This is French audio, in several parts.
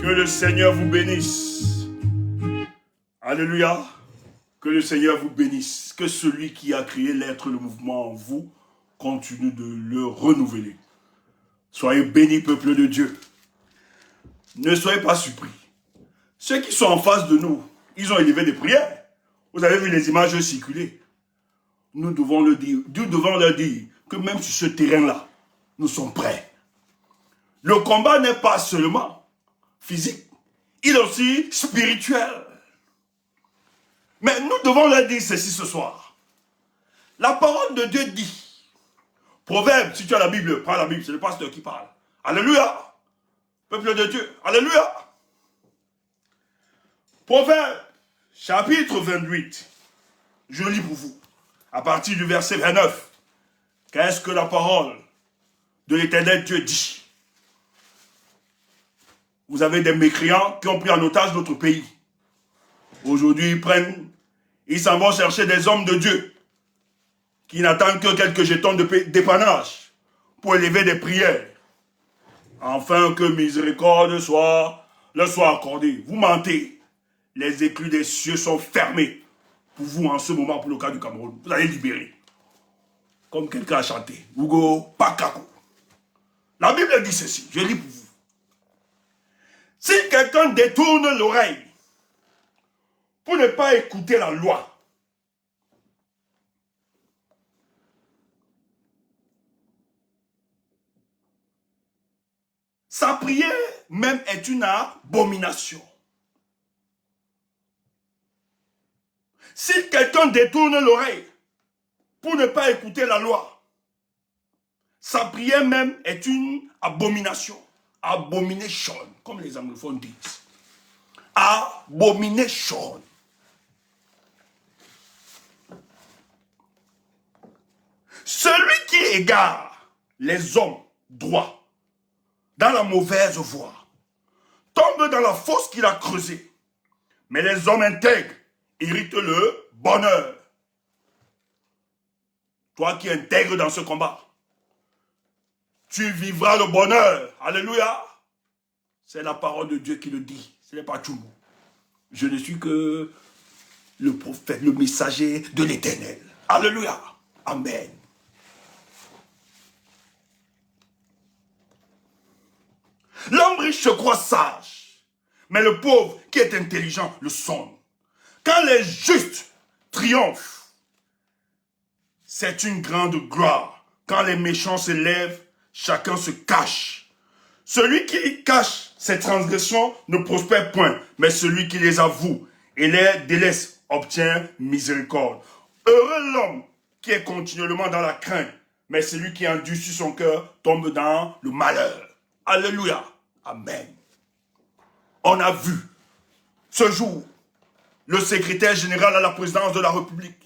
Que le Seigneur vous bénisse. Alléluia. Que le Seigneur vous bénisse. Que celui qui a créé l'être, le mouvement en vous, continue de le renouveler. Soyez bénis, peuple de Dieu. Ne soyez pas surpris. Ceux qui sont en face de nous, ils ont élevé des prières. Vous avez vu les images circuler. Nous devons leur dire que même sur ce terrain-là, nous sommes prêts. Le combat n'est pas seulement physique, il est aussi spirituel. Mais nous devons leur dire ceci ce soir. La parole de Dieu dit, Proverbe, si tu as la Bible, prends la Bible, c'est le pasteur qui parle. Alléluia. Peuple de Dieu, alléluia. Proverbe, chapitre 28. Je lis pour vous, à partir du verset 29. Qu'est-ce que la parole de l'Éternel Dieu dit? Vous avez des mécréants qui ont pris en otage notre pays. Aujourd'hui, ils s'en vont chercher des hommes de Dieu qui n'attendent que quelques jetons de dépannage pour élever des prières, afin que miséricorde leur soit accordée. Vous mentez. Les écluses des cieux sont fermés pour vous en ce moment, pour le cas du Cameroun. Vous allez libérer. Comme quelqu'un a chanté. Hugo Pakakou. La Bible dit ceci. Je lis pour vous. Si quelqu'un détourne l'oreille pour ne pas écouter la loi, sa prière même est une abomination. Si quelqu'un détourne l'oreille pour ne pas écouter la loi, sa prière même est une abomination. Abomination, comme les anglophones disent. Abomination. Celui qui égare les hommes droits dans la mauvaise voie tombe dans la fosse qu'il a creusée. Mais les hommes intègres héritent le bonheur. Toi qui es intègre dans ce combat, tu vivras le bonheur. Alléluia. C'est la parole de Dieu qui le dit. Ce n'est pas tout. Je ne suis que le prophète, le messager de l'Éternel. Alléluia. Amen. L'homme riche se croit sage, mais le pauvre qui est intelligent le sonne. Quand les justes triomphent, c'est une grande gloire. Quand les méchants se lèvent, chacun se cache. Celui qui cache ses transgressions ne prospère point, mais celui qui les avoue et les délaisse obtient miséricorde. Heureux l'homme qui est continuellement dans la crainte, mais celui qui endurcit son cœur tombe dans le malheur. Alléluia. Amen. On a vu ce jour le secrétaire général à la présidence de la République,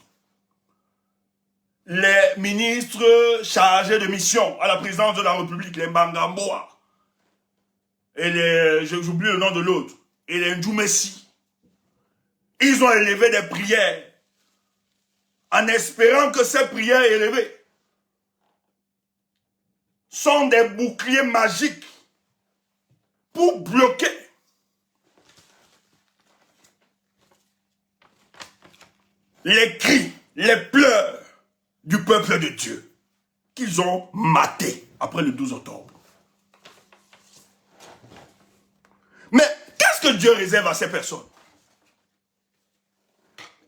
les ministres chargés de mission à la présidence de la République, les Mangamboa, et j'oublie le nom de l'autre, et les Ndjoumessi, ils ont élevé des prières en espérant que ces prières élevées sont des boucliers magiques pour bloquer les cris, les pleurs du peuple de Dieu qu'ils ont matés après le 12 octobre. Mais qu'est-ce que Dieu réserve à ces personnes?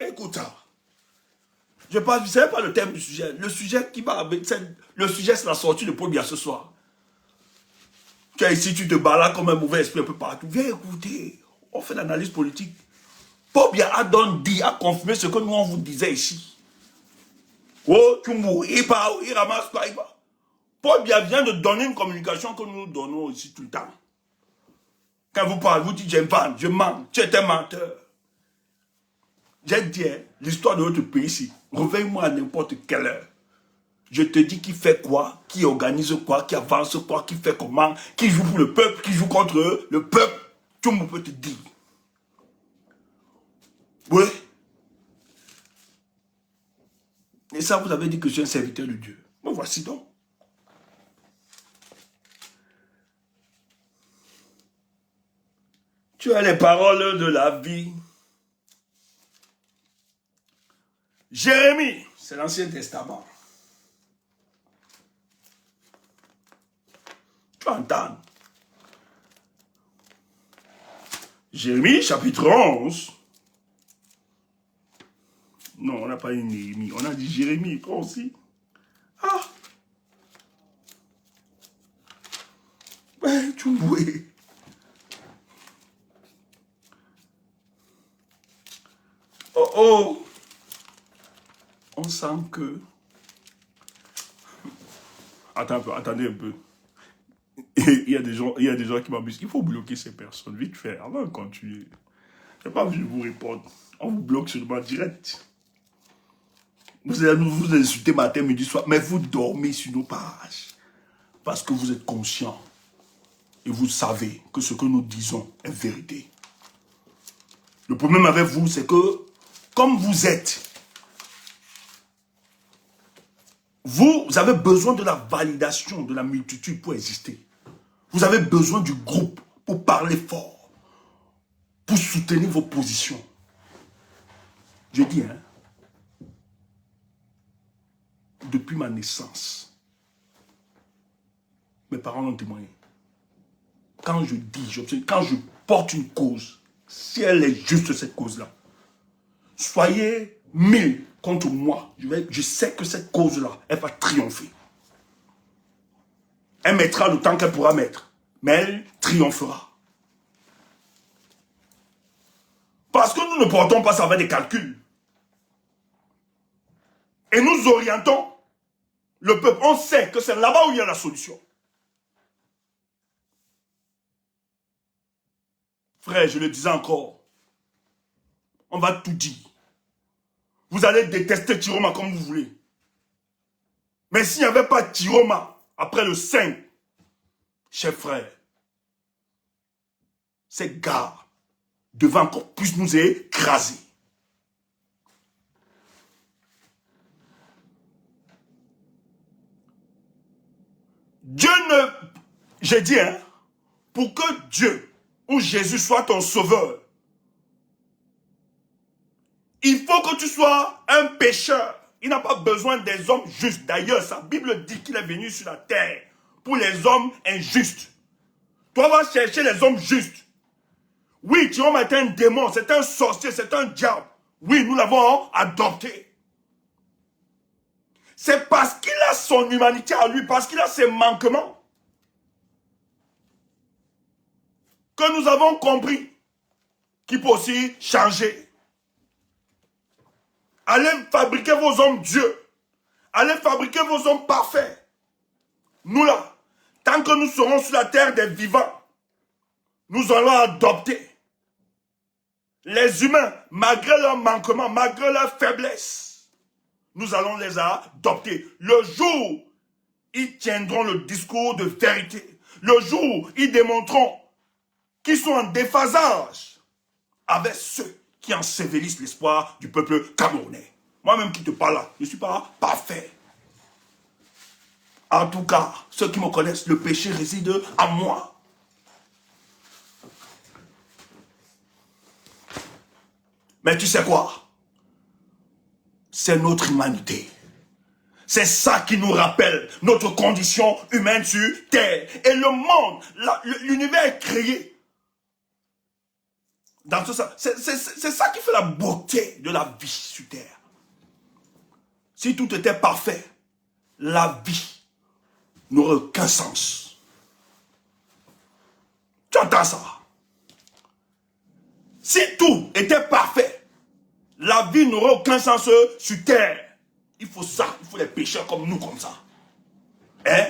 Écoute ça. Je ne sais pas le thème du sujet. Le sujet qui va... Le sujet, c'est la sortie de Paul Biya ce soir. Tu es ici, tu te balades comme un mauvais esprit un peu partout. Viens écouter. On fait l'analyse politique. Paul Biya a confirmé ce que nous on vous disait ici. Oh, tu mourras, il ramasse quoi, il va. Paul Biya vient de donner une communication que nous donnons ici tout le temps. Quand vous parlez, vous dites, je mens, tu es un menteur. J'ai dit, l'histoire de notre pays ici, réveille-moi à n'importe quelle heure. Je te dis qui fait quoi, qui organise quoi, qui avance quoi, qui fait comment, qui joue pour le peuple, qui joue contre le peuple. Tout le monde peut te dire. Oui. Et ça, vous avez dit que je suis un serviteur de Dieu. Me voici donc. Tu as les paroles de la vie. Jérémie, c'est l'Ancien Testament. Tu entends? Jérémie, chapitre 11. Non, on n'a pas dit Néhémie. On a dit Jérémie, toi aussi. Ah! Ouais, tu vois. Oh oh! On sent que... Attendez un peu. Il y a des gens qui m'abusent. Il faut bloquer ces personnes vite fait avant de continuer. Je n'ai pas vu vous répondre. On vous bloque seulement direct. Vous allez nous insulter matin, midi, soir, mais vous dormez sur nos pages. Parce que vous êtes conscient. Et vous savez que ce que nous disons est vérité. Le problème avec vous, c'est que, comme vous êtes, vous avez besoin de la validation de la multitude pour exister. Vous avez besoin du groupe pour parler fort, pour soutenir vos positions. Je dis, hein, depuis ma naissance, mes parents l'ont témoigné. Quand je dis, quand je porte une cause, si elle est juste cette cause-là, soyez 1000 contre moi, je sais que cette cause-là, elle va triompher. Elle mettra le temps qu'elle pourra mettre, mais elle triomphera. Parce que nous ne portons pas ça avec des calculs. Et nous orientons le peuple. On sait que c'est là-bas où il y a la solution. Frère, je le disais encore, on va tout dire. Vous allez détester Tiroma comme vous voulez. Mais s'il n'y avait pas Tiroma, après le 5, chers frères, ces gars devaient encore plus nous écraser. Dieu ne... J'ai dit, hein, pour que Dieu ou Jésus soit ton sauveur, il faut que tu sois un pécheur. Il n'a pas besoin des hommes justes. D'ailleurs, sa Bible dit qu'il est venu sur la terre pour les hommes injustes. Toi, va chercher les hommes justes. Oui, Tiroma est un démon, c'est un sorcier, c'est un diable. Oui, nous l'avons adopté. C'est parce qu'il a son humanité à lui, parce qu'il a ses manquements, que nous avons compris qu'il peut aussi changer. Allez fabriquer vos hommes Dieu. Allez fabriquer vos hommes parfaits. Nous là, tant que nous serons sur la terre des vivants, nous allons adopter les humains, malgré leurs manquements, malgré leurs faiblesses. Nous allons les adopter. Le jour où ils tiendront le discours de vérité, le jour où ils démontreront qu'ils sont en déphasage avec ceux qui ensevelissent l'espoir du peuple camerounais. Moi-même qui te parle là, je ne suis pas parfait. En tout cas, ceux qui me connaissent, le péché réside en moi. Mais tu sais quoi? C'est notre humanité. C'est ça qui nous rappelle notre condition humaine sur terre. Et le monde, l'univers est créé dans tout ça. C'est ça qui fait la beauté de la vie sur terre. Si tout était parfait, la vie n'aurait aucun sens. Tu entends ça? Si tout était parfait, la vie n'aurait aucun sens sur terre. Il faut ça, il faut les pécheurs comme nous, comme ça. Hein?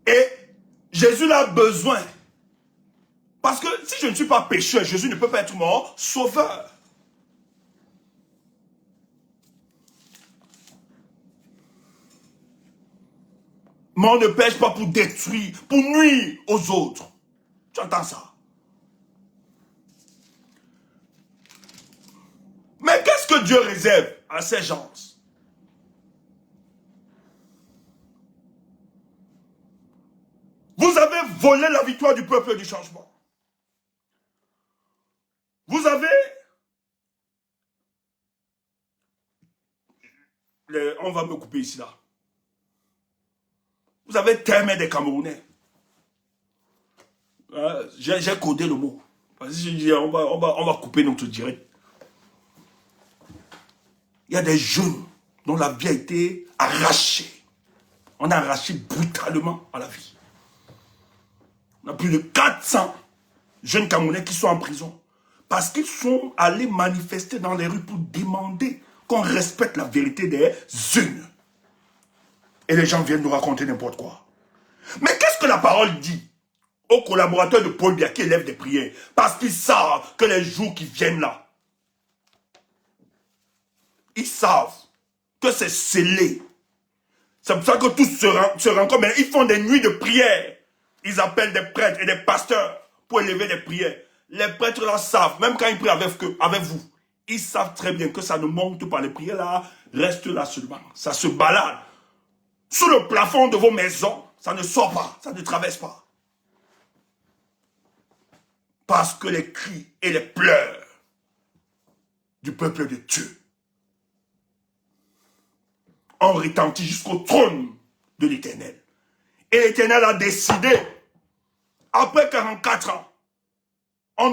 Et Jésus a besoin. Parce que si je ne suis pas pécheur, Jésus ne peut pas être mon sauveur. Mais on ne pêche pas pour détruire, pour nuire aux autres. Tu entends ça? Mais qu'est-ce que Dieu réserve à ces gens? Vous avez volé la victoire du peuple du changement. Vous avez... on va me couper ici, là. Vous avez terminé des Camerounais. J'ai codé le mot. Parce que je dis, on va couper notre direct. Il y a des jeunes dont la vie a été arrachée. On a arraché brutalement à la vie. On a plus de 400 jeunes Camerounais qui sont en prison. Parce qu'ils sont allés manifester dans les rues pour demander qu'on respecte la vérité des unes. Et les gens viennent nous raconter n'importe quoi. Mais qu'est-ce que la parole dit aux collaborateurs de Paul Biya qui élèvent des prières? Parce qu'ils savent que les jours qui viennent là, ils savent que c'est scellé. C'est pour ça que tous se rencontrent. Mais ils font des nuits de prière. Ils appellent des prêtres et des pasteurs pour élever des prières. Les prêtres là savent, même quand ils prient avec vous, ils savent très bien que ça ne monte pas. Les prières là restent là seulement. Ça se balade sous le plafond de vos maisons. Ça ne sort pas, ça ne traverse pas. Parce que les cris et les pleurs du peuple de Dieu ont retenti jusqu'au trône de l'Éternel. Et l'Éternel a décidé, après 44 ans, je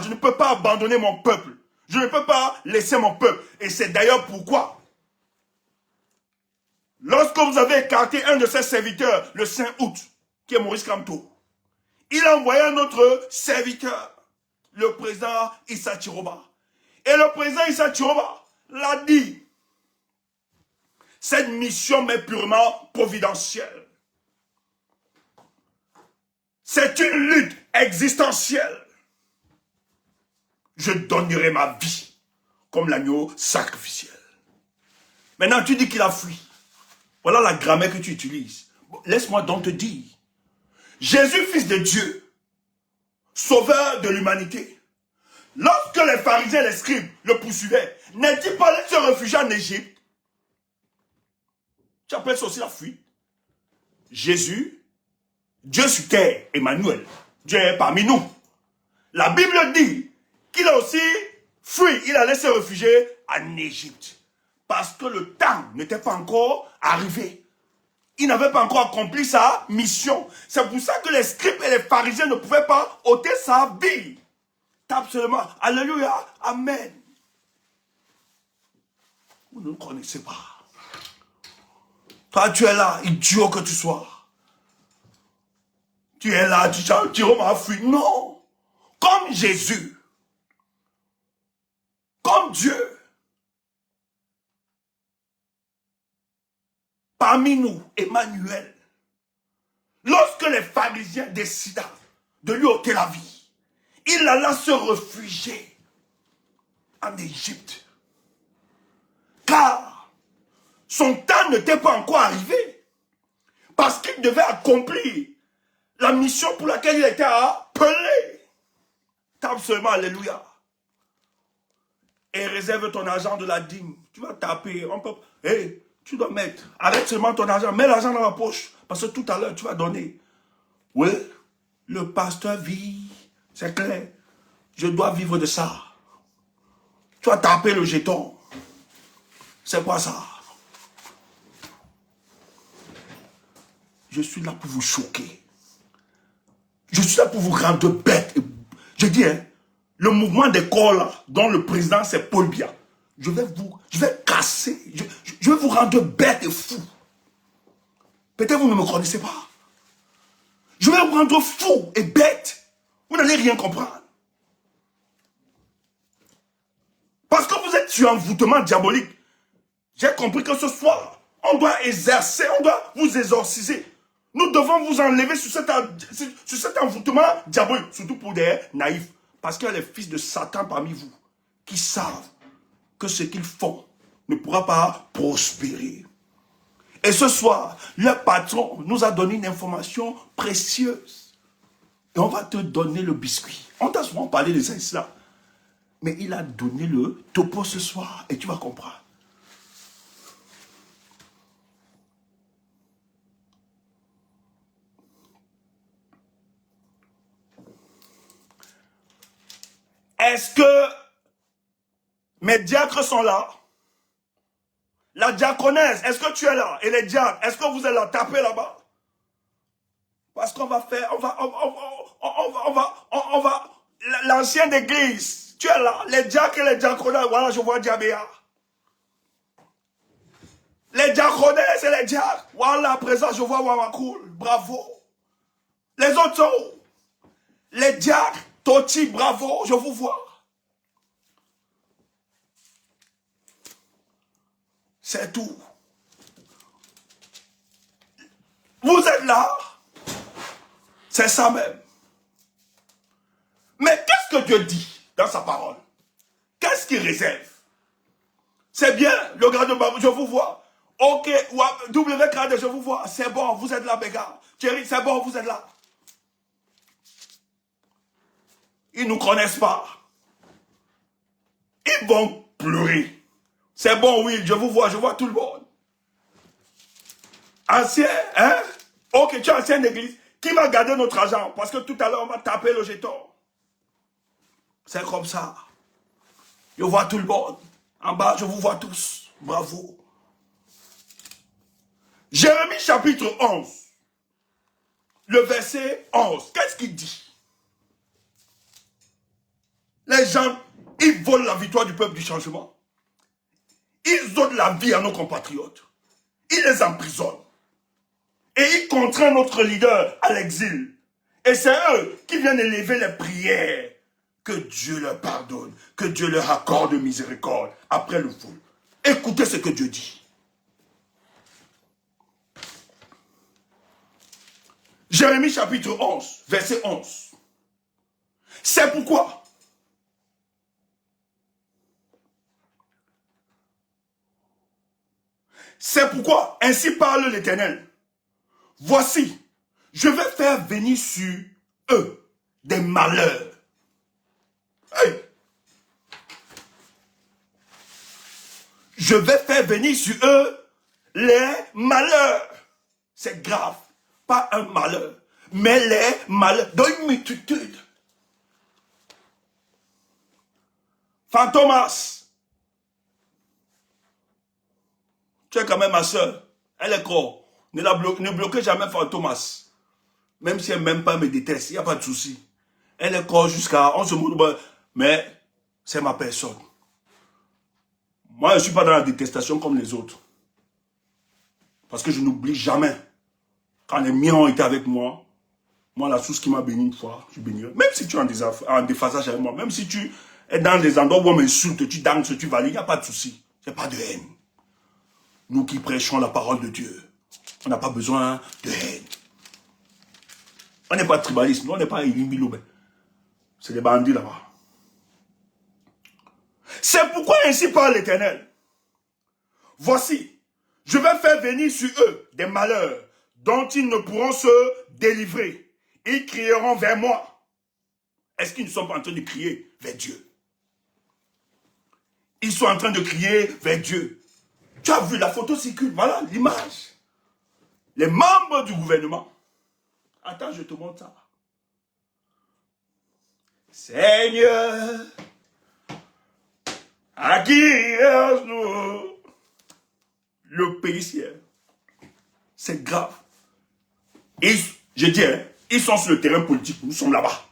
ne peux pas abandonner mon peuple. Je ne peux pas laisser mon peuple. Et c'est d'ailleurs pourquoi, lorsque vous avez écarté un de ses serviteurs, le 5 août, qui est Maurice Kamto, il a envoyé un autre serviteur, le président Issa Chiroba. Et le président Issa Chiroba l'a dit, cette mission m'est purement providentielle. C'est une lutte existentielle. Je donnerai ma vie comme l'agneau sacrificiel. Maintenant, tu dis qu'il a fui. Voilà la grammaire que tu utilises. Laisse-moi donc te dire. Jésus, fils de Dieu, sauveur de l'humanité, lorsque les pharisiens et les scribes le poursuivaient, n'est-il pas allé se réfugier en Égypte? Tu appelles ça aussi la fuite. Jésus, Dieu sur terre, Emmanuel, Dieu est parmi nous. La Bible dit qu'il a aussi fui, il allait se réfugier en Égypte. Parce que le temps n'était pas encore arrivé. Il n'avait pas encore accompli sa mission. C'est pour ça que les scribes et les pharisiens ne pouvaient pas ôter sa vie. Tape seulement, alléluia, amen. Vous ne le connaissez pas. Toi, tu es là, idiot que tu sois. Tu es là, tu m'as fui. Non. Comme Jésus. Comme Dieu. Parmi nous, Emmanuel. Lorsque les pharisiens décident de lui ôter la vie, il alla se réfugier en Égypte. Car son temps n'était pas encore arrivé. Parce qu'il devait accomplir la mission pour laquelle il était appelé. Tape seulement, alléluia. Et réserve ton argent de la dîme. Tu vas taper. Hey, tu dois mettre. Arrête seulement ton argent. Mets l'argent dans la poche. Parce que tout à l'heure, tu vas donner. Oui, le pasteur vit. C'est clair. Je dois vivre de ça. Tu vas taper le jeton. C'est quoi ça? Je suis là pour vous choquer. Je suis là pour vous rendre bête. Je dis, hein, le mouvement des corps là, dont le président c'est Paul Biya, je vais casser, je vais vous rendre bête et fou. Peut-être vous ne me connaissez pas. Je vais vous rendre fou et bête. Vous n'allez rien comprendre. Parce que vous êtes sur envoûtement diabolique. J'ai compris que ce soir, on doit exercer, on doit vous exorciser. Nous devons vous enlever sur cet envoûtement diabolique, surtout pour des naïfs. Parce qu'il y a les fils de Satan parmi vous qui savent que ce qu'ils font ne pourra pas prospérer. Et ce soir, le patron nous a donné une information précieuse. Et on va te donner le biscuit. On t'a souvent parlé de ça, cela. Mais il a donné le topo ce soir et tu vas comprendre. Est-ce que mes diacres sont là? La diaconesse, est-ce que tu es là? Et les diacres, est-ce que vous êtes là? Tapez là-bas. Parce qu'on va faire, l'ancienne église, tu es là. Les diacres et les diaconesses, voilà, je vois Diabéa. Les diaconesses et les diacres, voilà, à présent, je vois Wamakoul, bravo. Les autres sont où? Les diacres, Toti, bravo, je vous vois. C'est tout. Vous êtes là. C'est ça même. Mais qu'est-ce que Dieu dit dans sa parole? Qu'est-ce qu'il réserve? C'est bien, le grand de Babou, je vous vois. Ok, WKD, je vous vois. C'est bon, vous êtes là, Béga. Thierry, c'est bon, vous êtes là. Ils ne nous connaissent pas. Ils vont pleurer. C'est bon, oui, je vous vois, je vois tout le monde. Ancien, hein? Ok, tu es ancien d'église. Qui va garder notre argent? Parce que tout à l'heure, on va taper le jeton. C'est comme ça. Je vois tout le monde. En bas, je vous vois tous. Bravo. Jérémie chapitre 11. Le verset 11. Qu'est-ce qu'il dit? Les gens, ils volent la victoire du peuple du changement. Ils donnent la vie à nos compatriotes. Ils les emprisonnent. Et ils contraignent notre leader à l'exil. Et c'est eux qui viennent élever les prières. Que Dieu leur pardonne. Que Dieu leur accorde miséricorde après le vol. Écoutez ce que Dieu dit. Jérémie chapitre 11, verset 11. C'est pourquoi ainsi parle l'Éternel. Voici, je vais faire venir sur eux des malheurs. Hey. Je vais faire venir sur eux les malheurs. C'est grave. Pas un malheur, mais les malheurs d'une multitude. Fantomas, tu es quand même ma soeur. Elle est quoi? Ne bloquez jamais Fantomas. Même si elle m'aime pas, me déteste, il n'y a pas de souci. Elle est quoi jusqu'à... On se moque, mais c'est ma personne. Moi, je ne suis pas dans la détestation comme les autres. Parce que je n'oublie jamais. Quand les miens ont été avec moi, moi, la source qui m'a béni une fois, je bénirai. Même si tu es en déphasage avec moi, même si tu es dans des endroits où on m'insulte, tu danses, tu valides, il n'y a pas de souci. Il n'y a pas de haine. Nous qui prêchons la parole de Dieu, on n'a pas besoin de haine. On n'est pas tribaliste, nous, on n'est pas Ilimbilou. C'est des bandits là-bas. C'est pourquoi ainsi parle l'Éternel. Voici, je vais faire venir sur eux des malheurs dont ils ne pourront se délivrer. Ils crieront vers moi. Est-ce qu'ils ne sont pas en train de crier vers Dieu? Ils sont en train de crier vers Dieu. Tu as vu, la photo circule, voilà l'image. Les membres du gouvernement. Attends, je te montre ça. Seigneur, à qui nous le pays ciel? C'est grave. Et je dis, hein, ils sont sur le terrain politique, nous sommes là-bas.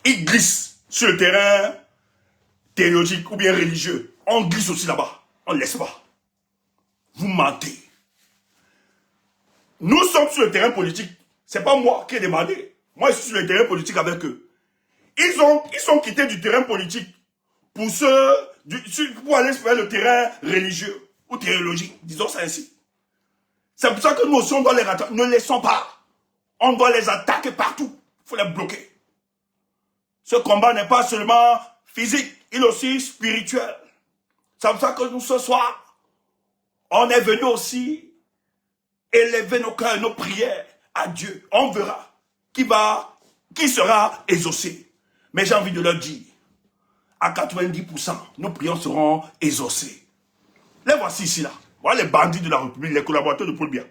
Ils glissent sur le terrain théologique ou bien religieux. On glisse aussi là-bas. On ne laisse pas. Vous mentez. Nous sommes sur le terrain politique. C'est pas moi qui ai demandé. Moi, je suis sur le terrain politique avec eux. Ils sont quittés du terrain politique pour aller faire le terrain religieux ou théologique. Disons ça ainsi. C'est pour ça que nous aussi, on doit les rattaquer. Ne laissons pas. On doit les attaquer partout. Il faut les bloquer. Ce combat n'est pas seulement physique, il est aussi spirituel. C'est pour ça que nous, ce soir, on est venu aussi élever nos cœurs, nos prières à Dieu. On verra qui sera exaucé. Mais j'ai envie de leur dire, à 90%, nos prières seront exaucées. Les voici ici, là. Voilà les bandits de la République, les collaborateurs de Paul Biya.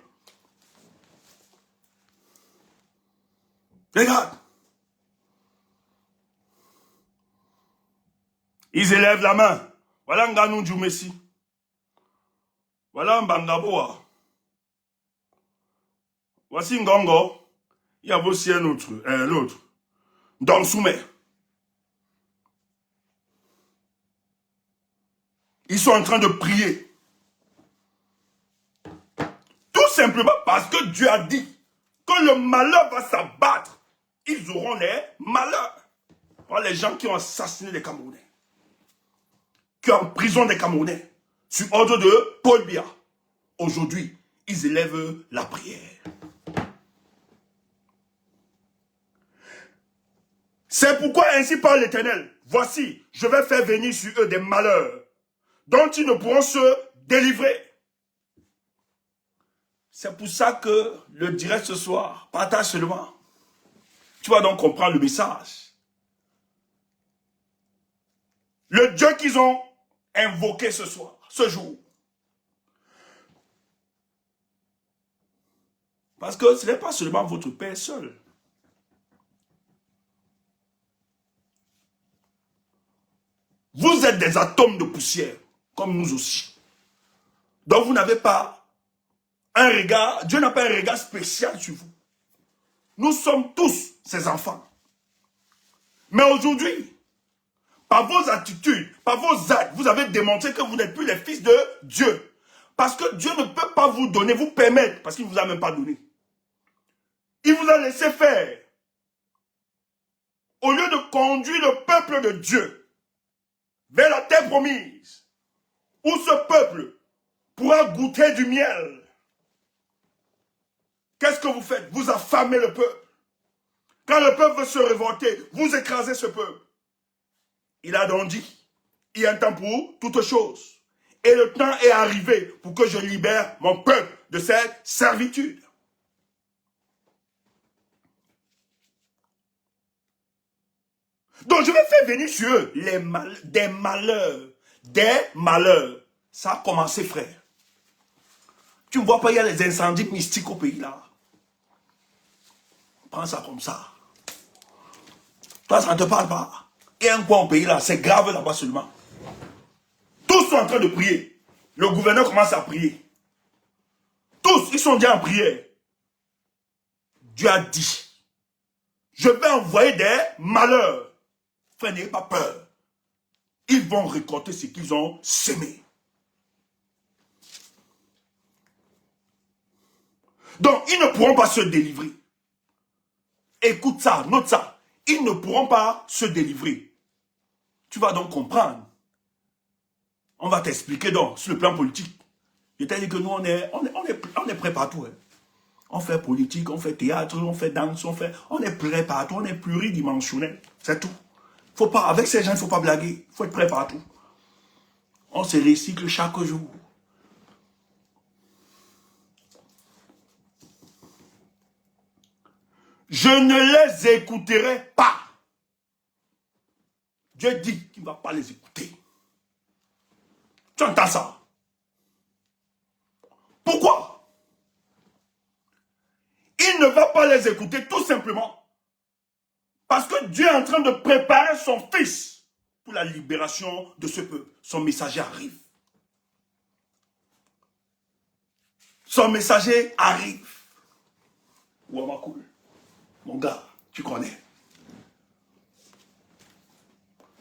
Regarde. Ils élèvent la main. Voilà Nganou Djoumessi. Voilà Mbangaboa. Voici Ngongo. Il y a aussi un autre, l'autre. Don Soumé. Ils sont en train de prier. Tout simplement parce que Dieu a dit que le malheur va s'abattre. Ils auront les malheurs. Voilà les gens qui ont assassiné les Camerounais. Qui ont en prison des Camerounais. Sur ordre de Paul Biya. Aujourd'hui, ils élèvent la prière. C'est pourquoi ainsi parle l'Éternel. Voici, je vais faire venir sur eux des malheurs dont ils ne pourront se délivrer. C'est pour ça que le direct ce soir, partage seulement. Tu vas donc comprendre le message. Le Dieu qu'ils ont invoqué ce soir, ce jour. Parce que ce n'est pas seulement votre Père seul. Vous êtes des atomes de poussière, comme nous aussi. Donc vous n'avez pas un regard, Dieu n'a pas un regard spécial sur vous. Nous sommes tous ses enfants. Mais aujourd'hui, par vos attitudes, par vos actes, vous avez démontré que vous n'êtes plus les fils de Dieu. Parce que Dieu ne peut pas vous donner, vous permettre, parce qu'il ne vous a même pas donné. Il vous a laissé faire. Au lieu de conduire le peuple de Dieu vers la terre promise, où ce peuple pourra goûter du miel. Qu'est-ce que vous faites? Vous affamez le peuple. Quand le peuple veut se révolter, vous écrasez ce peuple. Il a donc dit, il y a un temps pour toutes choses. Et le temps est arrivé pour que je libère mon peuple de cette servitude. Donc je vais faire venir sur eux des malheurs. Des malheurs. Ça a commencé, frère. Tu ne vois pas, il y a les incendies mystiques au pays là. Prends ça comme ça. Toi, ça ne te parle pas. Il y a un coin au pays là, c'est grave là-bas seulement. Tous sont en train de prier. Le gouverneur commence à prier. Tous, ils sont déjà en prière. Dieu a dit, je vais envoyer des malheurs. Frère, n'ayez pas peur. Ils vont récolter ce qu'ils ont semé. Donc, ils ne pourront pas se délivrer. Écoute ça, note ça. Ils ne pourront pas se délivrer. Tu vas donc comprendre. On va t'expliquer donc, sur le plan politique. Je t'ai dit que nous, on est prêt partout. Hein. On fait politique, on fait théâtre, on fait danse, on est prêt partout, on est pluridimensionnel. C'est tout. Faut pas, avec ces gens, il ne faut pas blaguer. Il faut être prêt partout. On se recycle chaque jour. Je ne les écouterai pas. Dieu dit qu'il ne va pas les écouter. Tu entends ça? Pourquoi? Il ne va pas les écouter tout simplement parce que Dieu est en train de préparer son fils pour la libération de ce peuple. Son messager arrive. Son messager arrive. Ouamakoul, mon gars, tu connais.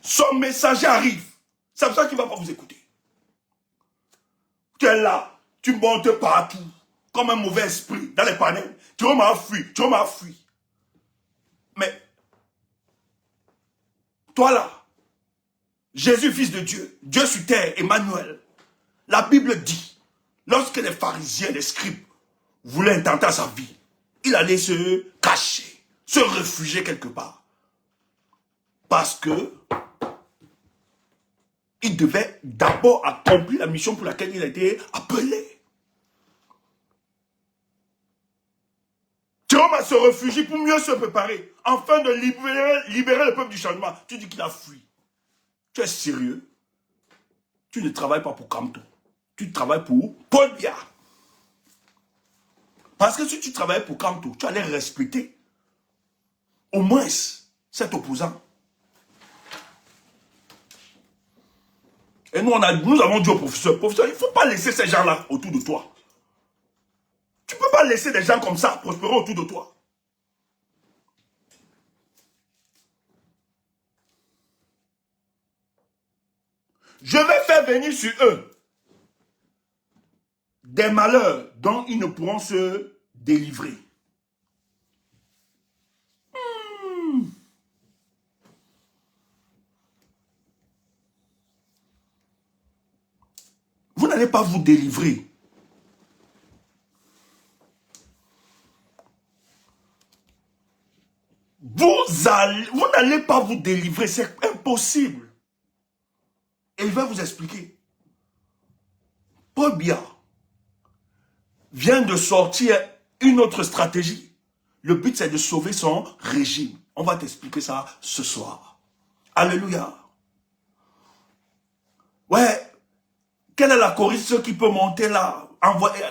Son messager arrive. C'est pour ça qu'il ne va pas vous écouter. Tu es là, tu montes partout, comme un mauvais esprit, dans les panels. Tu m'as fui, tu m'as fui. Mais, toi là, Jésus, fils de Dieu, Dieu sur terre, Emmanuel, la Bible dit, lorsque les pharisiens, les scribes, voulaient intenter sa vie, il allait se cacher, se réfugier quelque part. Parce que il devait d'abord accomplir la mission pour laquelle il a été appelé. Jérôme se réfugie pour mieux se préparer, afin de libérer le peuple du changement. Tu dis qu'il a fui. Tu es sérieux? Tu ne travailles pas pour Kamto. Tu travailles pour Paul Biya. Parce que si tu travaillais pour Kamto, tu allais respecter au moins cet opposant. nous avons dit au professeur, professeur, il ne faut pas laisser ces gens-là autour de toi. Tu ne peux pas laisser des gens comme ça prospérer autour de toi. Je vais faire venir sur eux des malheurs dont ils ne pourront se délivrer. Vous n'allez pas vous délivrer. Vous n'allez pas vous délivrer, c'est impossible. Et je vais vous expliquer. Paul Biya vient de sortir une autre stratégie. Le but, c'est de sauver son régime. On va t'expliquer ça ce soir. Alléluia. Ouais. Quelle est la choriste qui peut monter là,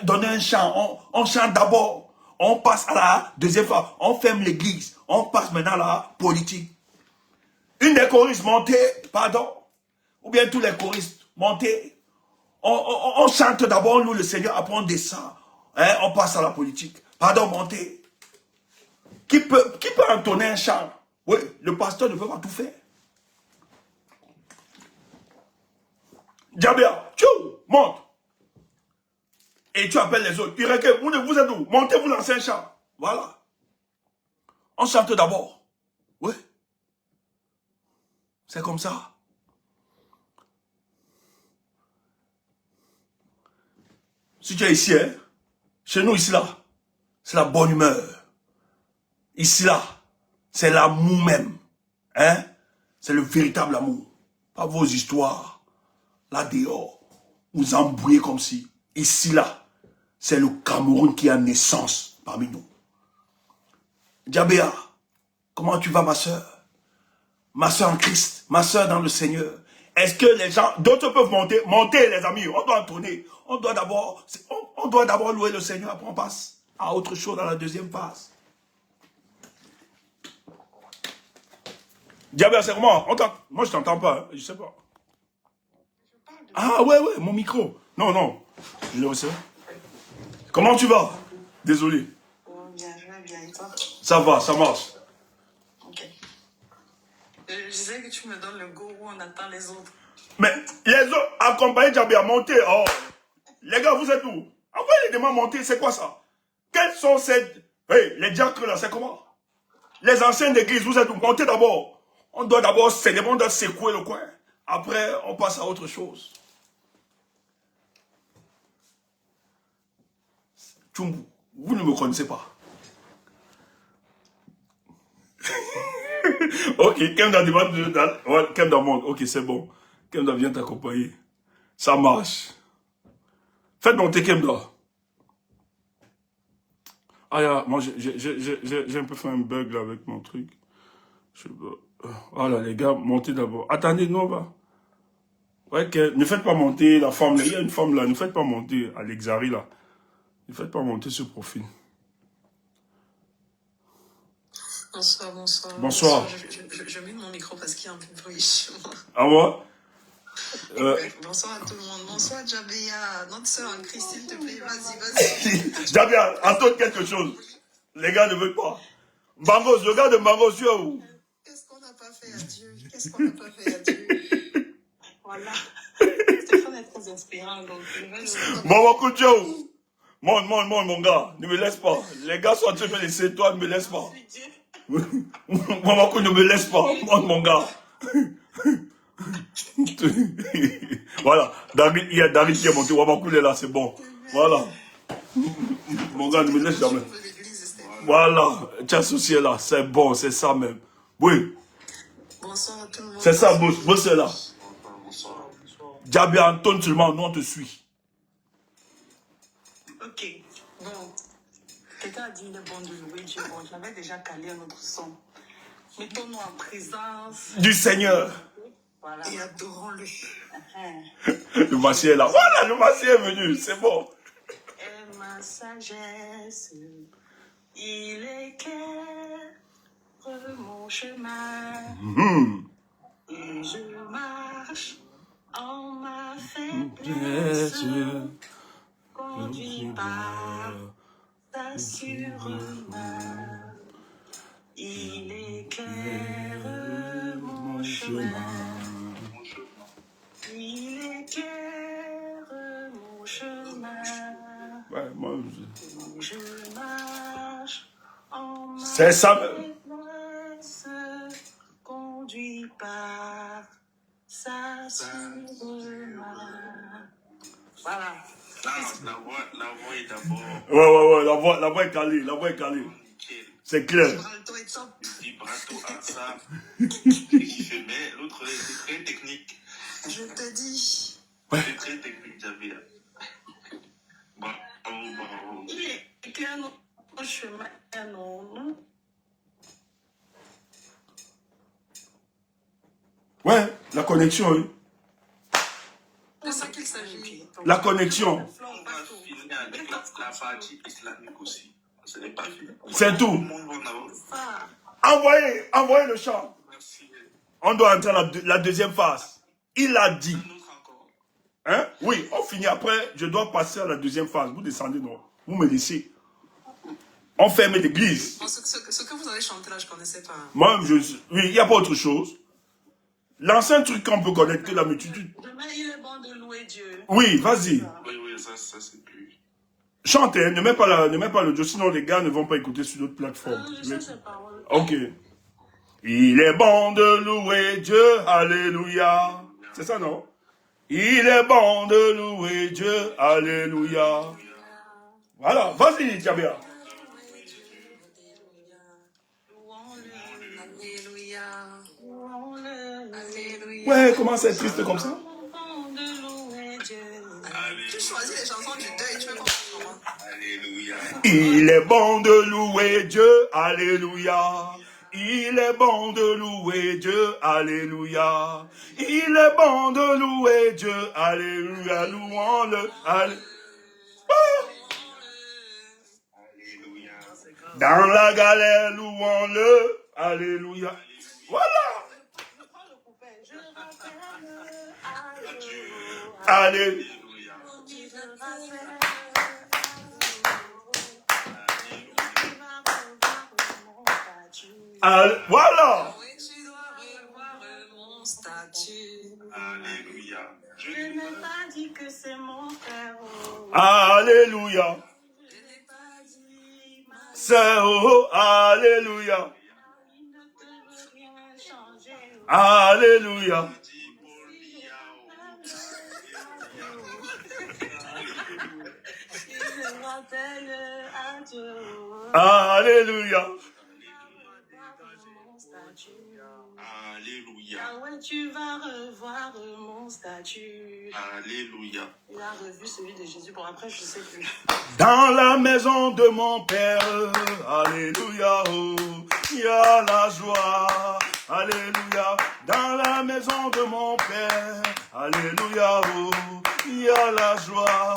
donner un chant? On chante d'abord. On passe à la deuxième fois. On ferme l'église. On passe maintenant à la politique. Une des choristes montez, pardon. Ou bien tous les choristes montez. On chante d'abord, nous, le Seigneur, après on descend. Hein, on passe à la politique. Pardon, montez. Qui peut entonner un chant? Oui, le pasteur ne peut pas tout faire. Djabia, tchou, monte. Et tu appelles les autres. Il recueille, vous êtes où? Montez, vous lancez un chant. Voilà. On chante d'abord. Oui. C'est comme ça. Si tu es ici, hein, chez nous, ici, là, c'est la bonne humeur. Ici, là, c'est l'amour même. Hein? C'est le véritable amour. Pas vos histoires. Là, dehors, vous embrouillez comme si. Ici, là, c'est le Cameroun qui a naissance parmi nous. Djabéa, comment tu vas, ma soeur? Ma soeur en Christ, ma soeur dans le Seigneur. Est-ce que les gens, d'autres peuvent monter? Montez, les amis, on doit entonner. On doit d'abord louer le Seigneur, après on passe à autre chose dans la deuxième phase. Djabéa, c'est comment? Moi, je t'entends pas, hein, je sais pas. Ah, ouais, mon micro. Non, je le sais. Comment tu vas? Désolé. Bien, je vais bien, et toi? Ça va, ça marche. Ok. Je disais que tu me donnes le go où on attend les autres. Mais les autres, accompagnez Djabéa, montez. Oh. Les gars, vous êtes où? Envoyez les demandes monter, c'est quoi ça? Quels sont ces... Hey, les diacres là, c'est comment? Les anciens d'église, vous êtes où? Montez d'abord. On doit d'abord célébrer, on doit secouer le coin. Après, on passe à autre chose. Tchumbu, vous ne me connaissez pas. Ok, Kemda demande... Kemda monte, ok, c'est bon. Kemda vient t'accompagner. Ça marche. Faites monter Kemda. Ah, moi, j'ai un peu fait un bug là avec mon truc. Voilà, les gars, montez d'abord. Attendez, nous, on va. Ouais, ne faites pas monter la femme là. Il y a une femme là. Ne faites pas monter Alexari là. Ne faites pas monter ce profil. Bonsoir. Bonsoir. Je mets mon micro parce qu'il y a un peu de bruit chez moi. Ah ouais? Bonsoir à tout le monde. Bonsoir Djabéa, notre soeur en Christ, s'il te plaît. Vas-y. Djabéa, entonne quelque chose. Les gars ne veulent pas. Bangos, le gars de Bangos, tu es où? Qu'est-ce qu'on n'a pas fait à Dieu? Voilà. Stéphane est très inspirant, donc Bon, tu es où? Monte, mon gars. Ne me laisse pas. Les gars sont en train de me laisser. Toi, ne me laisse pas. Maman, ne me laisse pas. Monte, mon gars. Voilà. Il y a David qui est monté. Wamakou est là, c'est bon. Voilà. Mon gars, ne me laisse jamais. Voilà. Tu as souci là. C'est bon, c'est ça même. Oui. Bonsoir à tout le monde. C'est ça, boss est là. Djabéa, Antoine seulement, nous on te suit. Ok. Bon. Quelqu'un a dit il est bon de louer Dieu. Bon, j'avais déjà calé un autre son. Mettons-nous en présence du Seigneur. Voilà. Et adorons-le. Le Massy est là. Voilà, le Massy est venu. C'est bon. Et ma sagesse, il éclaire mon chemin. Et je marche En ma faiblesse, conduit par ta sûre main. Il éclaire mon chemin. Il éclaire mon chemin. Ouais, moi, Je marche en ma c'est ça. faiblesse, conduit par sa sûre main. Voilà. La voix est d'abord Ouais, la voix est calée, la voix est calée. nickel. C'est clair. Vibrato est top. Le vibrato à ça. Mais l'autre était très technique. Je te dis. C'était très technique, j'avais là. Bravo. Il éclaire notre chemin, non. Ouais, la connexion, oui. C'est ça qu'il s'agit. La connexion. On va finir avec la partie islamique aussi. Ce n'est pas fini. C'est Tout tout. le monde va en avoir. Ça. Envoyez le chant. Merci. On doit entrer à la deuxième phase. Il a dit. Un autre encore. Hein? Oui, on finit après. Je dois passer à la deuxième phase. Vous descendez, non? Vous me laissez. On ferme l'église. Bon, ce que vous avez chanté là, je ne connaissais pas. Moi, oui, il n'y a pas autre chose. L'ancien truc qu'on peut connecter la multitude. Demain, il est bon de louer Dieu. Oui, vas-y. Oui, ça c'est plus. Chante, hein, ne mets pas l'audio, sinon les gars ne vont pas écouter sur d'autres plateformes. Je sais ces paroles. Ok. Il est bon de louer Dieu, alléluia. C'est ça, non? Il est bon de louer Dieu, alléluia. Voilà, vas-y, Tiabia. Alléluia. Alléluia. Ouais, comment c'est triste comme ça? Tu choisis les chansons du deuil, tu veux comprendre comment? Alléluia. Il est bon de louer Dieu, alléluia. Il est bon de louer Dieu, alléluia. Il est bon de louer Dieu, alléluia. Louons-le, alléluia. Alléluia. Dans la galère, louons-le, alléluia. Voilà. Alléluia. Voilà. Tu dois revoir mon statut. Alléluia. Je n'ai pas dit que c'est mon frère. Alléluia. Je n'ai pas dit ma C'est oh, alléluia. il ne te veut rien changer. Alléluia. Je m'appelle à Dieu. Alléluia. Mon statut. Alléluia. Ah ouais, tu vas revoir mon statut. Alléluia. Il a revu celui de Jésus. Bon, après, je ne sais plus. Dans la maison de mon Père, alléluia, oh, il y a la joie, alléluia. Dans la maison de mon Père, alléluia, oh, il y a la joie,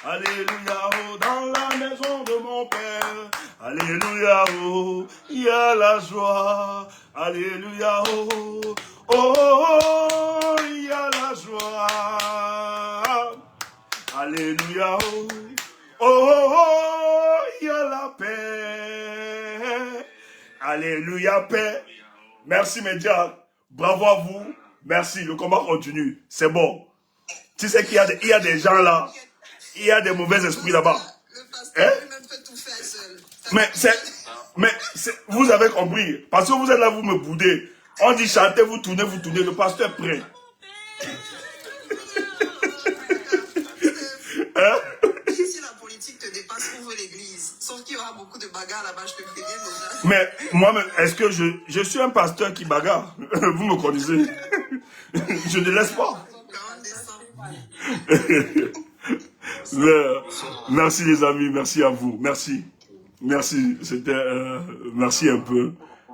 alléluia, oh. Dans la maison de mon Père, alléluia, oh, il y a la joie, alléluia, oh, oh, oh, il y a la joie. Alléluia, oh, oh, oh, oh, il y a la paix. Alléluia, paix. Merci, médias. Bravo à vous. Merci, le combat continue. C'est bon. Tu sais qu'il y a des gens là, il y a des mauvais esprits là-bas. Le pasteur Hein? lui-même peut tout faire seul. Vous avez compris. Parce que vous êtes là, vous me boudez. On dit chantez, vous tournez, le pasteur est prêt. Hein? Si la politique te dépasse, ouvre l'église. Sauf qu'il y aura beaucoup de bagarres là-bas, je te préviens déjà. Mais moi-même, est-ce que je suis un pasteur qui bagarre? Vous me connaissez. Je ne laisse pas. Quand on descend. Merci les amis, merci à vous. Merci. Merci. C'était merci un peu.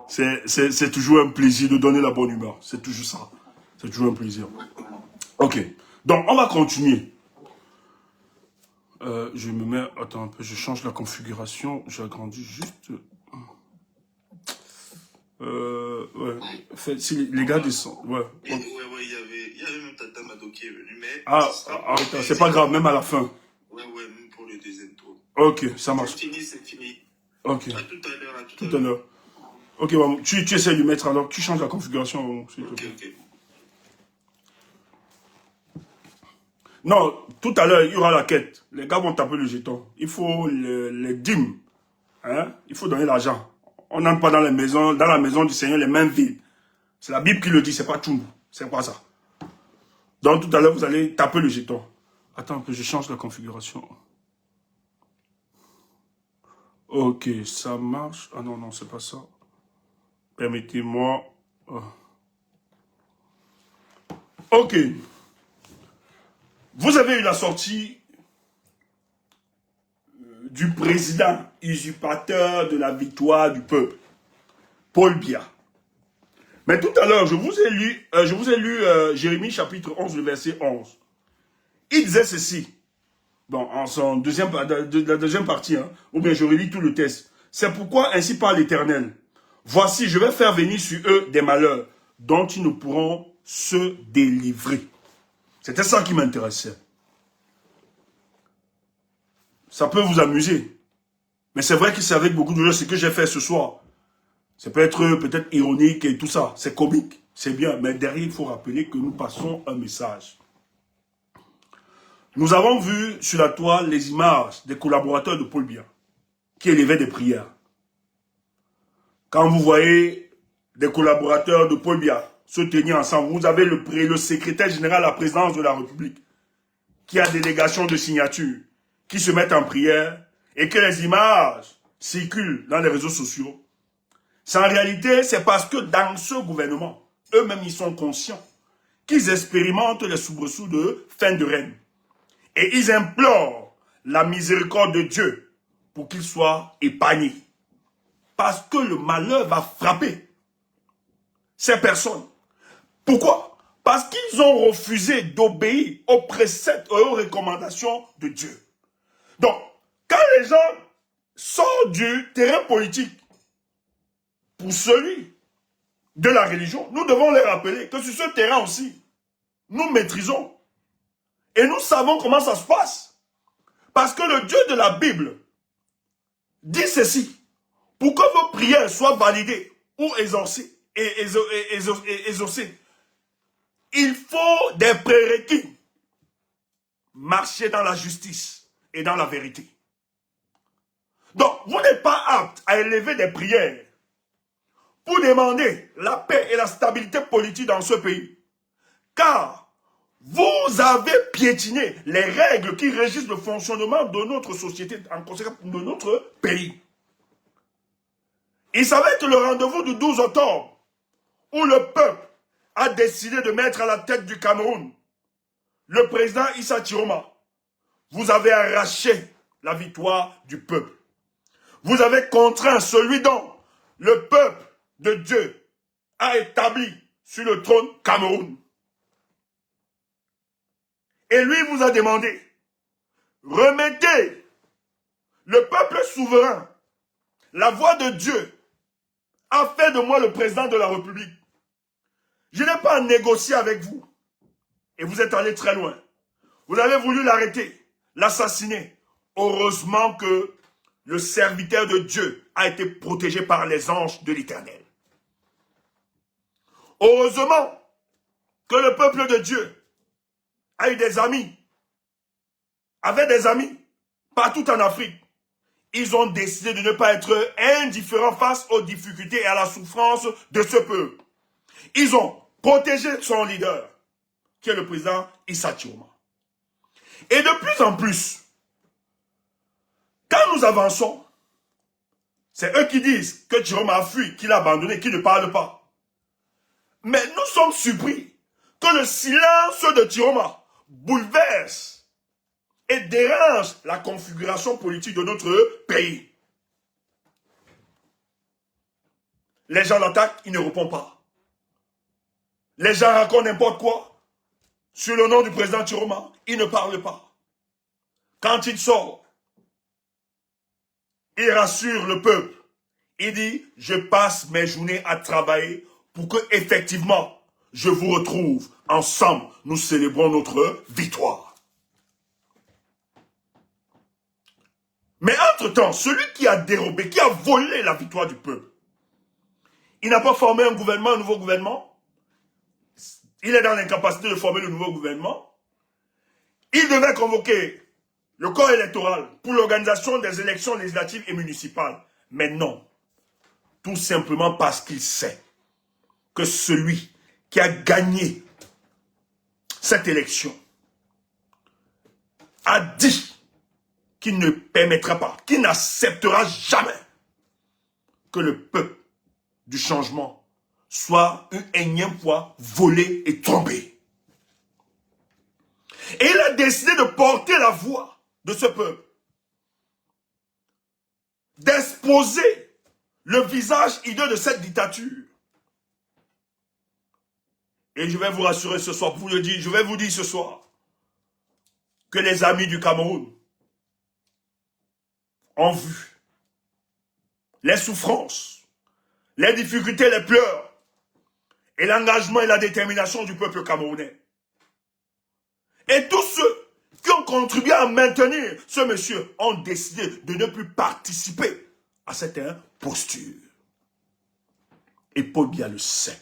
C'est toujours un plaisir de donner la bonne humeur. C'est toujours ça. C'est toujours un plaisir. Ok. Donc, on va continuer. Je me mets... Attends un peu, je change la configuration. J'agrandis juste... ouais. Si les gars descendent... Ouais. Ouais, il y avait même Tata Jado qui est venu, mais Ah, ce sera arrête, c'est pas grave, même à la fin. Ouais, même pour le deuxième tour. Ok, ça marche. C'est fini. Ok, À tout à l'heure, à tout à l'heure. Ok, bon, tu essaies de mettre alors, tu changes la configuration, s'il te Ok, plaît. ok. Non, tout à l'heure, il y aura la quête. Les gars vont taper le jeton. Il faut les dîmes. Hein? Il faut donner l'argent. On n'entre pas dans la maison du Seigneur les mains vides. C'est la Bible qui le dit, c'est pas Tchumbu. C'est pas ça. Donc tout à l'heure, vous allez taper le jeton. Attends que je change la configuration. Ok, ça marche. Ah non, non, c'est pas ça. Permettez-moi. Oh. Ok. Vous avez eu la sortie du président usurpateur de la victoire du peuple, Paul Biya. Mais tout à l'heure, je vous ai lu Jérémie chapitre 11, le verset 11. Il disait ceci, bon, en son la deuxième partie, hein, ou bien je relis tout le texte. C'est pourquoi ainsi parle l'Éternel. Voici, je vais faire venir sur eux des malheurs dont ils ne pourront se délivrer. C'était ça qui m'intéressait. Ça peut vous amuser. Mais c'est vrai que c'est avec beaucoup de joie ce que j'ai fait ce soir. Ça peut être peut-être ironique et tout ça. C'est comique, c'est bien. Mais derrière, il faut rappeler que nous passons un message. Nous avons vu sur la toile les images des collaborateurs de Paul Biya qui élevaient des prières. Quand vous voyez des collaborateurs de Paul Biya se tenir ensemble, vous avez le secrétaire général à la présidence de la République qui a délégation de signature, qui se mettent en prière et que les images circulent dans les réseaux sociaux. En réalité, c'est parce que dans ce gouvernement, eux-mêmes, ils sont conscients qu'ils expérimentent les soubresauts de fin de règne. Et ils implorent la miséricorde de Dieu pour qu'ils soient épargnés. Parce que le malheur va frapper ces personnes. Pourquoi? Parce qu'ils ont refusé d'obéir aux préceptes et aux recommandations de Dieu. Donc, quand les gens sortent du terrain politique pour celui de la religion, nous devons les rappeler que sur ce terrain aussi, nous maîtrisons. Et nous savons comment ça se passe. Parce que le Dieu de la Bible dit ceci. Pour que vos prières soient validées ou exaucées, il faut des prérequis. Marcher dans la justice et dans la vérité. Donc, vous n'êtes pas apte à élever des prières pour demander la paix et la stabilité politique dans ce pays. Car vous avez piétiné les règles qui régissent le fonctionnement de notre société, en conséquence de notre pays. Il savait que le rendez-vous du 12 octobre, où le peuple a décidé de mettre à la tête du Cameroun le président Issa Chiroma, vous avez arraché la victoire du peuple. Vous avez contraint celui dont le peuple de Dieu a établi sur le trône Cameroun. Et lui vous a demandé, remettez le peuple souverain, la voix de Dieu, a fait de moi le président de la République. Je n'ai pas négocié avec vous. Et vous êtes allé très loin. Vous avez voulu l'arrêter, l'assassiner. Heureusement que le serviteur de Dieu a été protégé par les anges de l'Éternel. Heureusement que le peuple de Dieu a eu des amis, avait des amis partout en Afrique. Ils ont décidé de ne pas être indifférents face aux difficultés et à la souffrance de ce peuple. Ils ont protégé son leader, qui est le président Issa Chiroma. Et de plus en plus, quand nous avançons, c'est eux qui disent que Chiroma a fui, qu'il a abandonné, qu'il ne parle pas. Mais nous sommes surpris que le silence de Chiroma bouleverse et dérange la configuration politique de notre pays. Les gens l'attaquent, il ne répond pas. Les gens racontent n'importe quoi sur le nom du président Chiroma, il ne parle pas. Quand il sort, il rassure le peuple. Il dit, je passe mes journées à travailler pour que, effectivement, je vous retrouve. Ensemble, nous célébrons notre victoire. Mais entre-temps, celui qui a dérobé, qui a volé la victoire du peuple, il n'a pas formé un gouvernement, un nouveau gouvernement. Il est dans l'incapacité de former le nouveau gouvernement. Il devait convoquer le corps électoral pour l'organisation des élections législatives et municipales. Mais non. Tout simplement parce qu'il sait que celui qui a gagné cette élection a dit qu'il ne permettra pas, qu'il n'acceptera jamais que le peuple du changement soit une énième fois volé et trompé. Et il a décidé de porter la voix de ce peuple, d'exposer le visage hideux de cette dictature. Et je vais vous rassurer ce soir, pour vous le dire, je vais vous dire ce soir, que les amis du Cameroun ont vu les souffrances, les difficultés, les pleurs, et l'engagement et la détermination du peuple camerounais. Et tous ceux qui ont contribué à maintenir ce monsieur ont décidé de ne plus participer à cette imposture. Et Paul Biya le sait.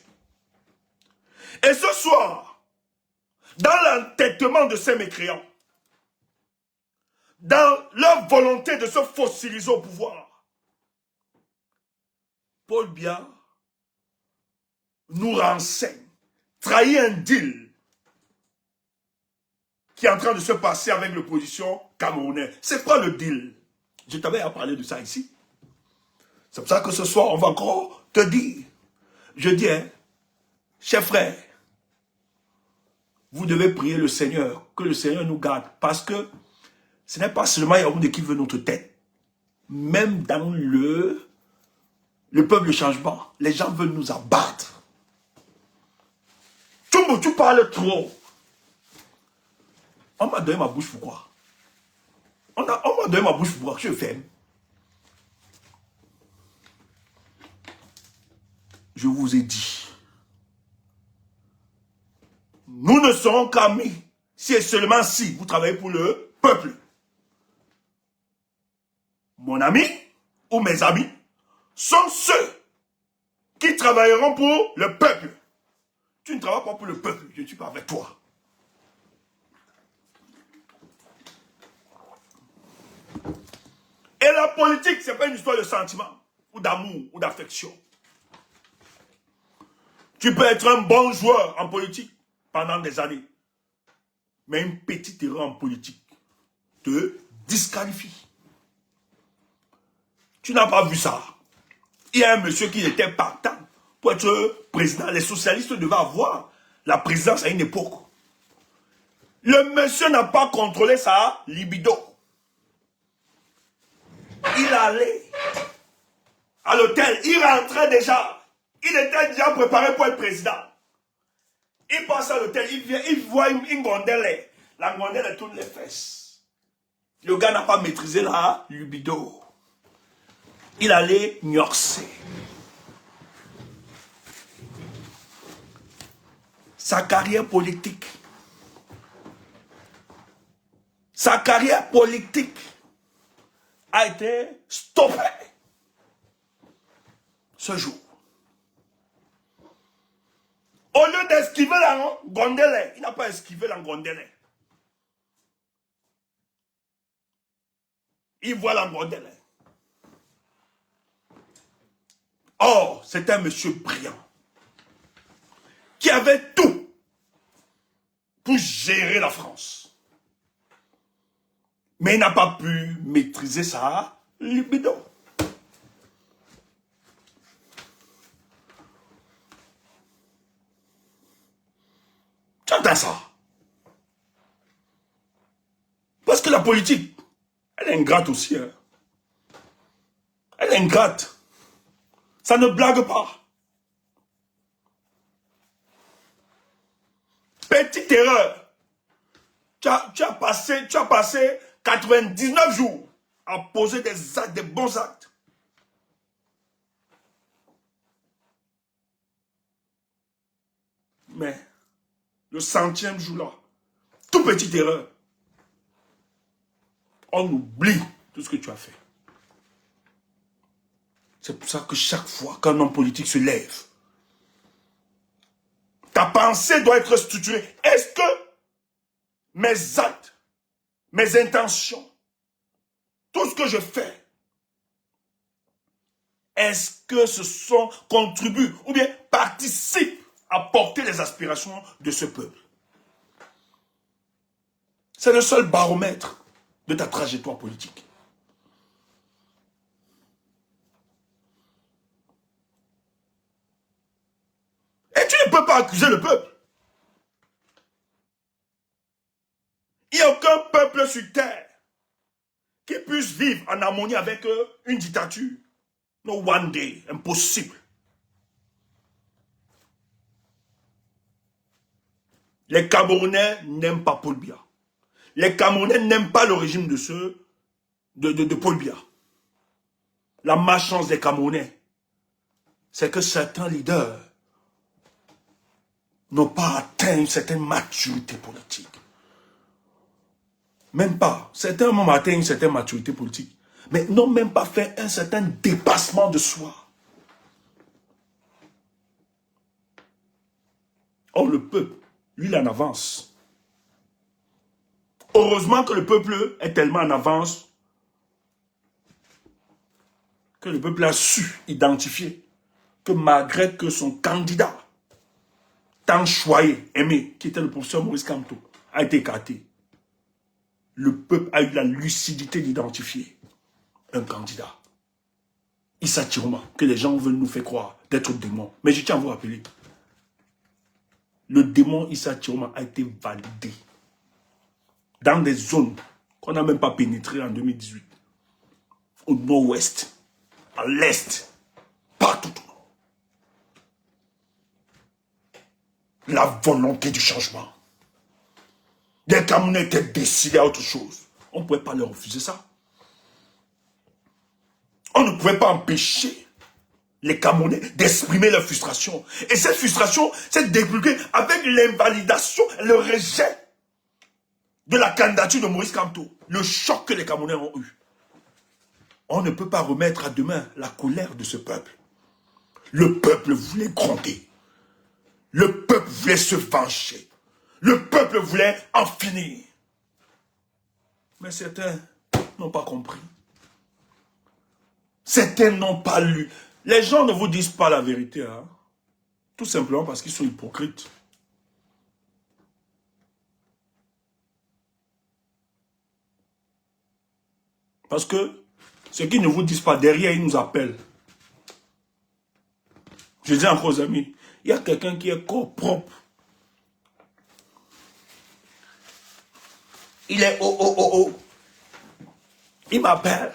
Et ce soir, dans l'entêtement de ces mécréants, dans leur volonté de se fossiliser au pouvoir, Paul Biya nous renseigne, trahit un deal qui est en train de se passer avec l'opposition camerounaise. C'est quoi le deal? Je t'avais à parler de ça ici. C'est pour ça que ce soir, on va encore te dire. Je dis, hein, chers frères, vous devez prier le Seigneur, que le Seigneur nous garde. Parce que ce n'est pas seulement Yaoundé qui veut notre tête. Même dans le peuple de changement, les gens veulent nous abattre. Tu parles trop. On m'a donné ma bouche pourquoi? On m'a donné ma bouche pourquoi? Je ferme. Je vous ai dit. Nous ne serons qu'amis si et seulement si vous travaillez pour le peuple. Mon ami ou mes amis sont ceux qui travailleront pour le peuple. Tu ne travailles pas pour le peuple, je ne suis pas avec toi. Et la politique, ce n'est pas une histoire de sentiment, ou d'amour, ou d'affection. Tu peux être un bon joueur en politique pendant des années. Mais une petite erreur en politique te disqualifie. Tu n'as pas vu ça. Il y a un monsieur qui était partant pour être président. Les socialistes devaient avoir la présidence à une époque. Le monsieur n'a pas contrôlé sa libido. Il allait à l'hôtel, il rentrait déjà. Il était déjà préparé pour être président. Il passe à l'hôtel, il voit une gondelle. La gondelle tourne les fesses. Le gars n'a pas maîtrisé la libido. Il allait gnorcer. Sa carrière politique. Sa carrière politique a été stoppée ce jour. Au lieu d'esquiver la gondelle, il n'a pas esquivé la gondelle. Il voit la gondelle. Or, c'est un monsieur brillant qui avait tout pour gérer la France. Mais il n'a pas pu maîtriser sa libido. Tu entends ça? Parce que la politique, elle est ingrate aussi. Hein? Elle est ingrate. Ça ne blague pas. Petite erreur. Tu as passé 99 jours à poser des actes, des bons actes. Mais le 100e jour là, toute petite erreur, on oublie tout ce que tu as fait. C'est pour ça que chaque fois qu'un homme politique se lève, ta pensée doit être structurée. Est-ce que mes actes, mes intentions, tout ce que je fais, est-ce que ce sont contribuent ou bien participent à porter les aspirations de ce peuple? C'est le seul baromètre de ta trajectoire politique. Et tu ne peux pas accuser le peuple. Il n'y a aucun peuple sur terre qui puisse vivre en harmonie avec une dictature. No one day, impossible. Les Camerounais n'aiment pas Paul Biya. Les Camerounais n'aiment pas le régime de Paul Biya. La malchance des Camerounais, c'est que certains leaders n'ont pas atteint une certaine maturité politique. Même pas. Certains ont atteint une certaine maturité politique, mais n'ont même pas fait un certain dépassement de soi. Or, le peuple, lui, il est en avance. Heureusement que le peuple est tellement en avance que le peuple a su identifier que malgré que son candidat, tant choyé, aimé, qui était le professeur Maurice Kamto, a été écarté, le peuple a eu la lucidité d'identifier un candidat. Issa Chiroma, que les gens veulent nous faire croire d'être démon. Mais je tiens à vous rappeler, le démon Issa Chiroma a été validé dans des zones qu'on n'a même pas pénétrées en 2018. Au nord-ouest, à l'est, partout. La volonté du changement. Les Camerounais étaient décidés à autre chose. On ne pouvait pas leur refuser ça. On ne pouvait pas empêcher les Camerounais d'exprimer leur frustration. Et cette frustration s'est débloquée avec l'invalidation, le rejet de la candidature de Maurice Kamto. Le choc que les Camerounais ont eu. On ne peut pas remettre à demain la colère de ce peuple. Le peuple voulait gronder. Le peuple voulait se venger. Le peuple voulait en finir. Mais certains n'ont pas compris. Certains n'ont pas lu. Les gens ne vous disent pas la vérité. Hein? Tout simplement parce qu'ils sont hypocrites. Parce que ce qu'ils ne vous disent pas, derrière, ils nous appellent. Je dis encore aux amis, il y a quelqu'un qui est corps propre. Il est oh. Il m'appelle.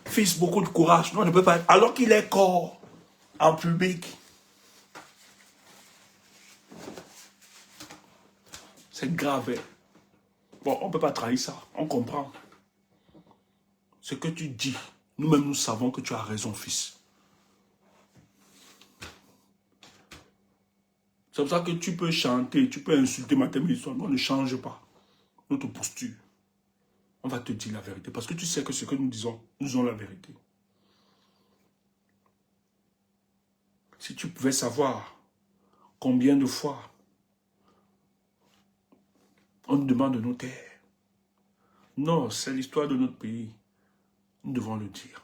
Fils, beaucoup de courage. Non, on ne peut pas. Alors qu'il est corps en public. C'est grave. Bon, on ne peut pas trahir ça. On comprend. Ce que tu dis, nous-mêmes, nous savons que tu as raison, fils. C'est pour ça que tu peux chanter, tu peux insulter matin, midi, soir. On ne change pas notre posture. On va te dire la vérité. Parce que tu sais que ce que nous disons, nous avons la vérité. Si tu pouvais savoir combien de fois on nous demande nos terres. Non, c'est l'histoire de notre pays. Nous devons le dire.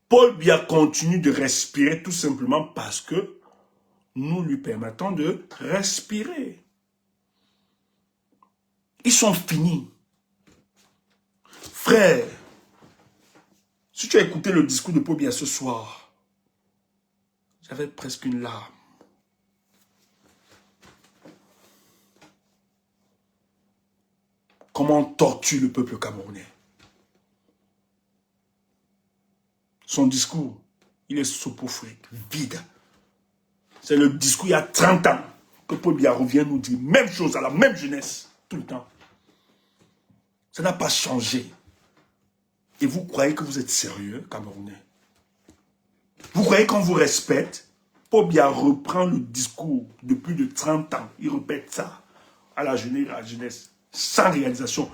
Paul Biya continue de respirer tout simplement parce que nous lui permettons de respirer. Ils sont finis. Frère, si tu as écouté le discours de Paul Biya ce soir, j'avais presque une larme. Comment on torture le peuple camerounais. Son discours, il est soporifique, vide. C'est le discours il y a 30 ans que Paul Biya revient nous dire même chose à la même jeunesse, tout le temps. Ça n'a pas changé. Et vous croyez que vous êtes sérieux, Camerounais? Vous croyez qu'on vous respecte? Paul reprend le discours de plus de 30 ans. Il répète ça à la jeunesse, sans réalisation.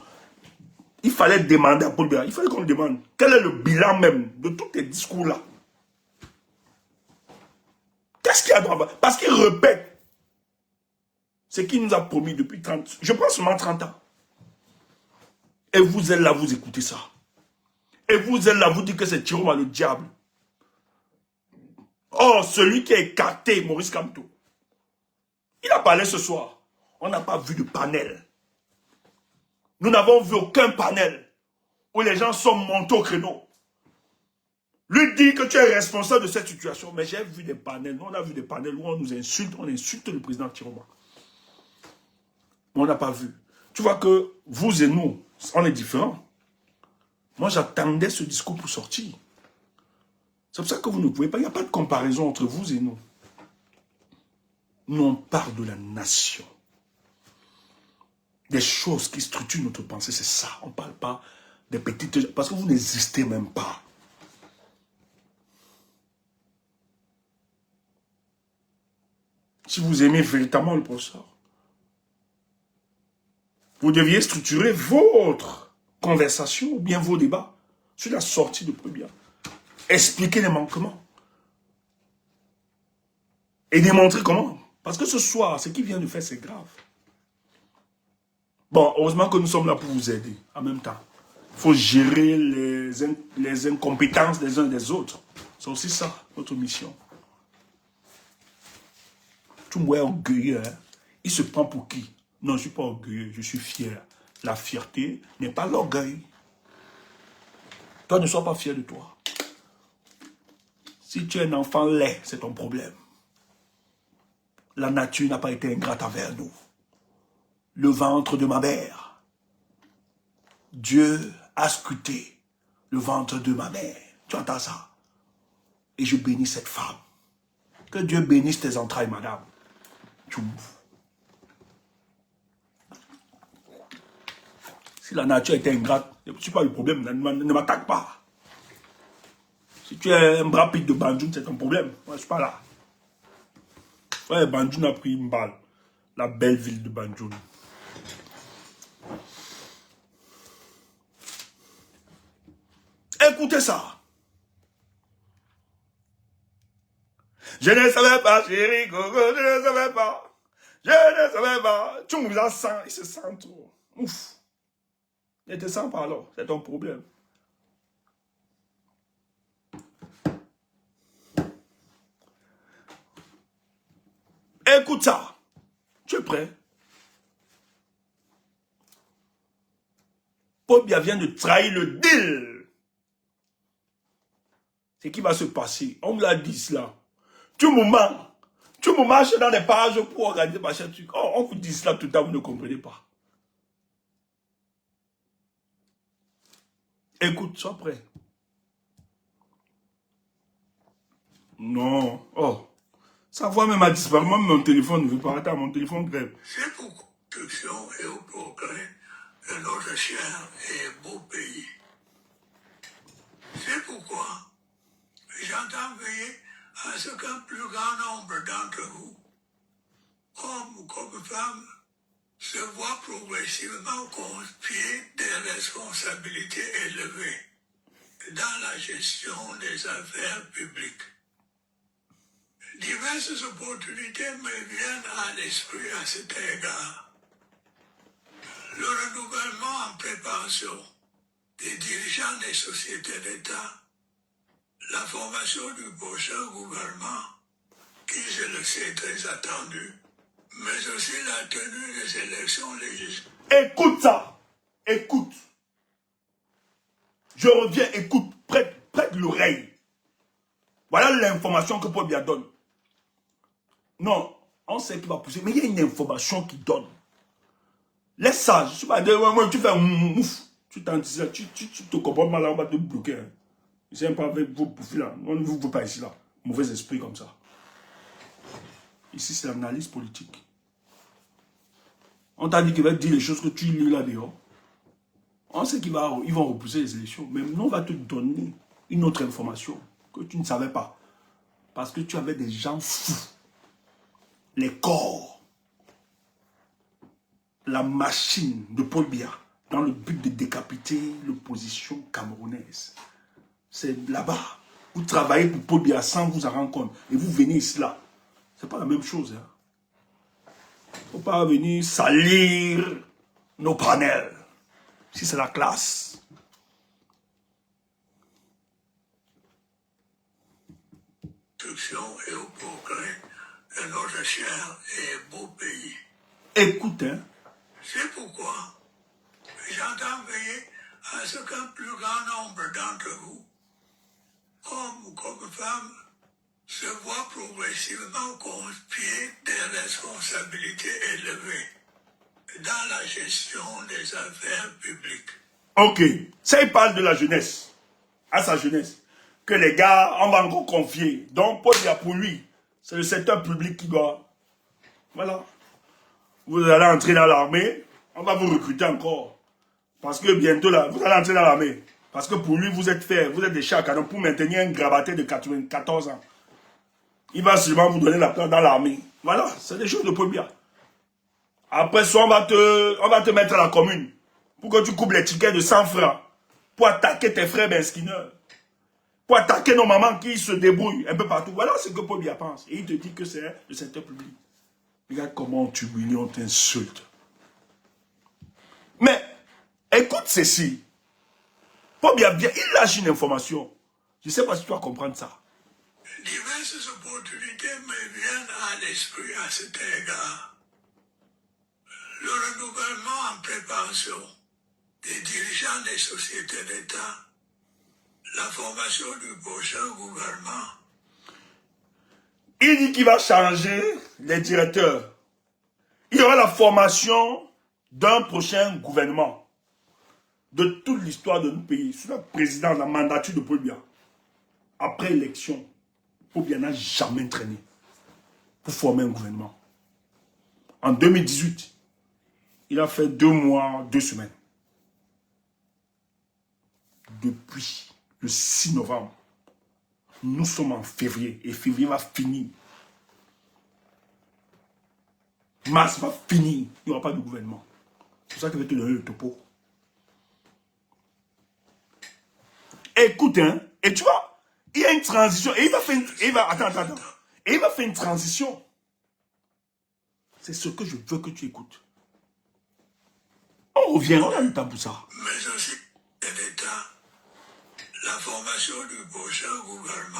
Il fallait demander à Paul Biya, il fallait qu'on lui demande quel est le bilan même de tous tes discours-là. Qu'est-ce qu'il y a dans... Parce qu'il répète ce qu'il nous a promis depuis 30, je pense seulement 30 ans. Et vous êtes là, vous écoutez ça. Et vous êtes là, vous dites que c'est Chiroma le diable. Oh, celui qui a écarté Maurice Kamto. Il a parlé ce soir. On n'a pas vu de panel. Nous n'avons vu aucun panel où les gens sont montés au créneau. Lui dit que tu es responsable de cette situation. Mais j'ai vu des panels. Nous, on a vu des panels où on nous insulte. On insulte le président Chiroma. Mais on n'a pas vu. Tu vois que vous et nous, on est différents. Moi, j'attendais ce discours pour sortir. C'est pour ça que vous ne pouvez pas. Il n'y a pas de comparaison entre vous et nous. Nous, on parle de la nation. Des choses qui structurent notre pensée, c'est ça. On ne parle pas des petites... Parce que vous n'existez même pas. Si vous aimez véritablement le professeur, vous deviez structurer votre conversation ou bien vos débats sur la sortie de Paul Biya. Expliquer les manquements. Et démontrer comment. Parce que ce soir, ce qu'il vient de faire, c'est grave. Bon, heureusement que nous sommes là pour vous aider. En même temps, il faut gérer les incompétences des uns des autres. C'est aussi ça, notre mission. Tout le monde est orgueilleux. Hein? Il se prend pour qui? Non, je ne suis pas orgueilleux, je suis fier. La fierté n'est pas l'orgueil. Toi, ne sois pas fier de toi. Si tu es un enfant laid, c'est ton problème. La nature n'a pas été ingrate envers nous. Le ventre de ma mère. Dieu a scruté le ventre de ma mère. Tu entends ça? Et je bénis cette femme. Que Dieu bénisse tes entrailles, madame. Tchoum. Si la nature était ingrate, je ne suis pas le problème, ne m'attaque pas. Si tu es un bras pit de Banjoun, c'est ton problème. Moi, je ne suis pas là. Ouais, Banjoun a pris une balle. La belle ville de Banjoun. Écoutez ça. Je ne savais pas, chérie, Coco, je ne savais pas. Je ne savais pas. Tu me la sens, il se sent trop. Ouf. Ne te sens pas alors, c'est ton problème. Écoute ça. Tu es prêt? Paul Biya vient de trahir le deal. C'est qui va se passer. On me l'a dit cela. Tu me marches dans les pages pour organiser machin truc. Oh, on vous dit cela tout à l'heure, vous ne comprenez pas. Écoute, sois prêt. Non. Oh. Sa voix même a disparu. Même mon téléphone ne veut pas. Attends, mon téléphone grève. C'est pour construction et au progrès de notre cher et beau pays. C'est pourquoi j'entends veiller à ce qu'un plus grand nombre d'entre vous, hommes comme femmes, se voient progressivement confier des responsabilités élevées dans la gestion des affaires publiques. Diverses opportunités me viennent à l'esprit à cet égard. Le renouvellement en préparation des dirigeants des sociétés d'État, la formation du prochain gouvernement, qui je le sais très attendu, mais aussi la tenue des élections législatives. Écoute ça. Écoute. Je reviens, écoute. Prête l'oreille. Voilà l'information que Paul Biya donne. Non, on sait qu'il va pousser, mais il y a une information qui donne. Laisse ça. Je suis pas moi, tu fais un mouf. Tu te comprends mal, on va te bloquer. Hein. Je sais pas avec vos profils là. On ne vous veut pas ici là. Mauvais esprit comme ça. Ici, c'est l'analyse politique. On t'a dit qu'il va te dire les choses que tu lis là dehors. On sait qu'ils vont repousser les élections. Mais nous, on va te donner une autre information que tu ne savais pas. Parce que tu avais des gens fous. Les corps. La machine de Paul Biya dans le but de décapiter l'opposition camerounaise. C'est là-bas. Vous travaillez pour Paul Biya sans vous en rendre compte. Et vous venez ici là. C'est pas la même chose. Hein. Faut pas venir salir nos panels. Si c'est la classe. Et au progrès de notre cher et beau pays. Écoute, hein. C'est pourquoi j'entends veiller à ce qu'un plus grand nombre d'entre vous, hommes ou comme femmes, se voient progressivement confier des responsabilités élevées dans la gestion des affaires publiques. Ok. Ça, il parle de la jeunesse. À sa jeunesse. Que les gars, on va encore confier. Donc, Paul Biya pour lui, c'est le secteur public qui doit... Voilà. Vous allez entrer dans l'armée, on va vous recruter encore. Parce que bientôt, là, vous allez entrer dans l'armée. Parce que pour lui, vous êtes des chats à canon pour maintenir un gravaté de 94 ans. Il va seulement vous donner la place dans l'armée. Voilà, c'est des choses de Paul Biya. Après ça, on va te mettre à la commune pour que tu coupes les tickets de 100 francs pour attaquer tes frères benskineurs. Pour attaquer nos mamans qui se débrouillent un peu partout. Voilà ce que Paul Biya pense. Et il te dit que c'est le secteur public. Regarde comment on t'humilie, on t'insulte. Mais, écoute ceci. Paul Biya, il lâche une information. Je ne sais pas si tu vas comprendre ça. Diverses opportunités me viennent à l'esprit à cet égard. Le renouvellement en préparation des dirigeants des sociétés d'État, la formation du prochain gouvernement. Il dit qu'il va changer les directeurs. Il y aura la formation d'un prochain gouvernement. De toute l'histoire de notre pays. Sous la présidence, la mandature de Paul Biya. Après élection, Paul Biya n'a jamais traîné pour former un gouvernement. En 2018, il a fait 2 mois, 2 semaines. Depuis le 6 novembre, nous sommes en février et février va finir. Mars va finir. Il n'y aura pas de gouvernement. C'est pour ça que je vais te donner le topo. Écoute, hein, et tu vois, il y a une transition. Et il va faire une, attends. Et il va faire une transition. C'est ce que je veux que tu écoutes. On revient, on a le temps pour ça. Mais aussi l'État, la formation du prochain gouvernement,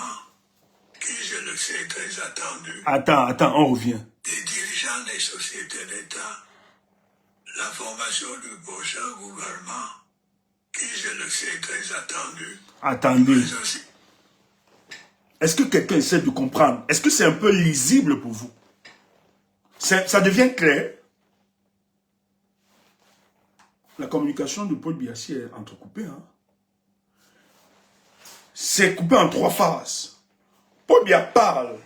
qui, je le sais, est très attendu. Attends, on revient. Des dirigeants des sociétés d'État, la formation du prochain gouvernement, qui, je le sais, est très attendu. Attendez. Mais aussi, Est-ce que quelqu'un essaie de comprendre? Est-ce que c'est un peu lisible pour vous? Ça devient clair? La communication de Paul Biya est entrecoupée. Hein? C'est coupé en 3 phases. Paul Biya parle.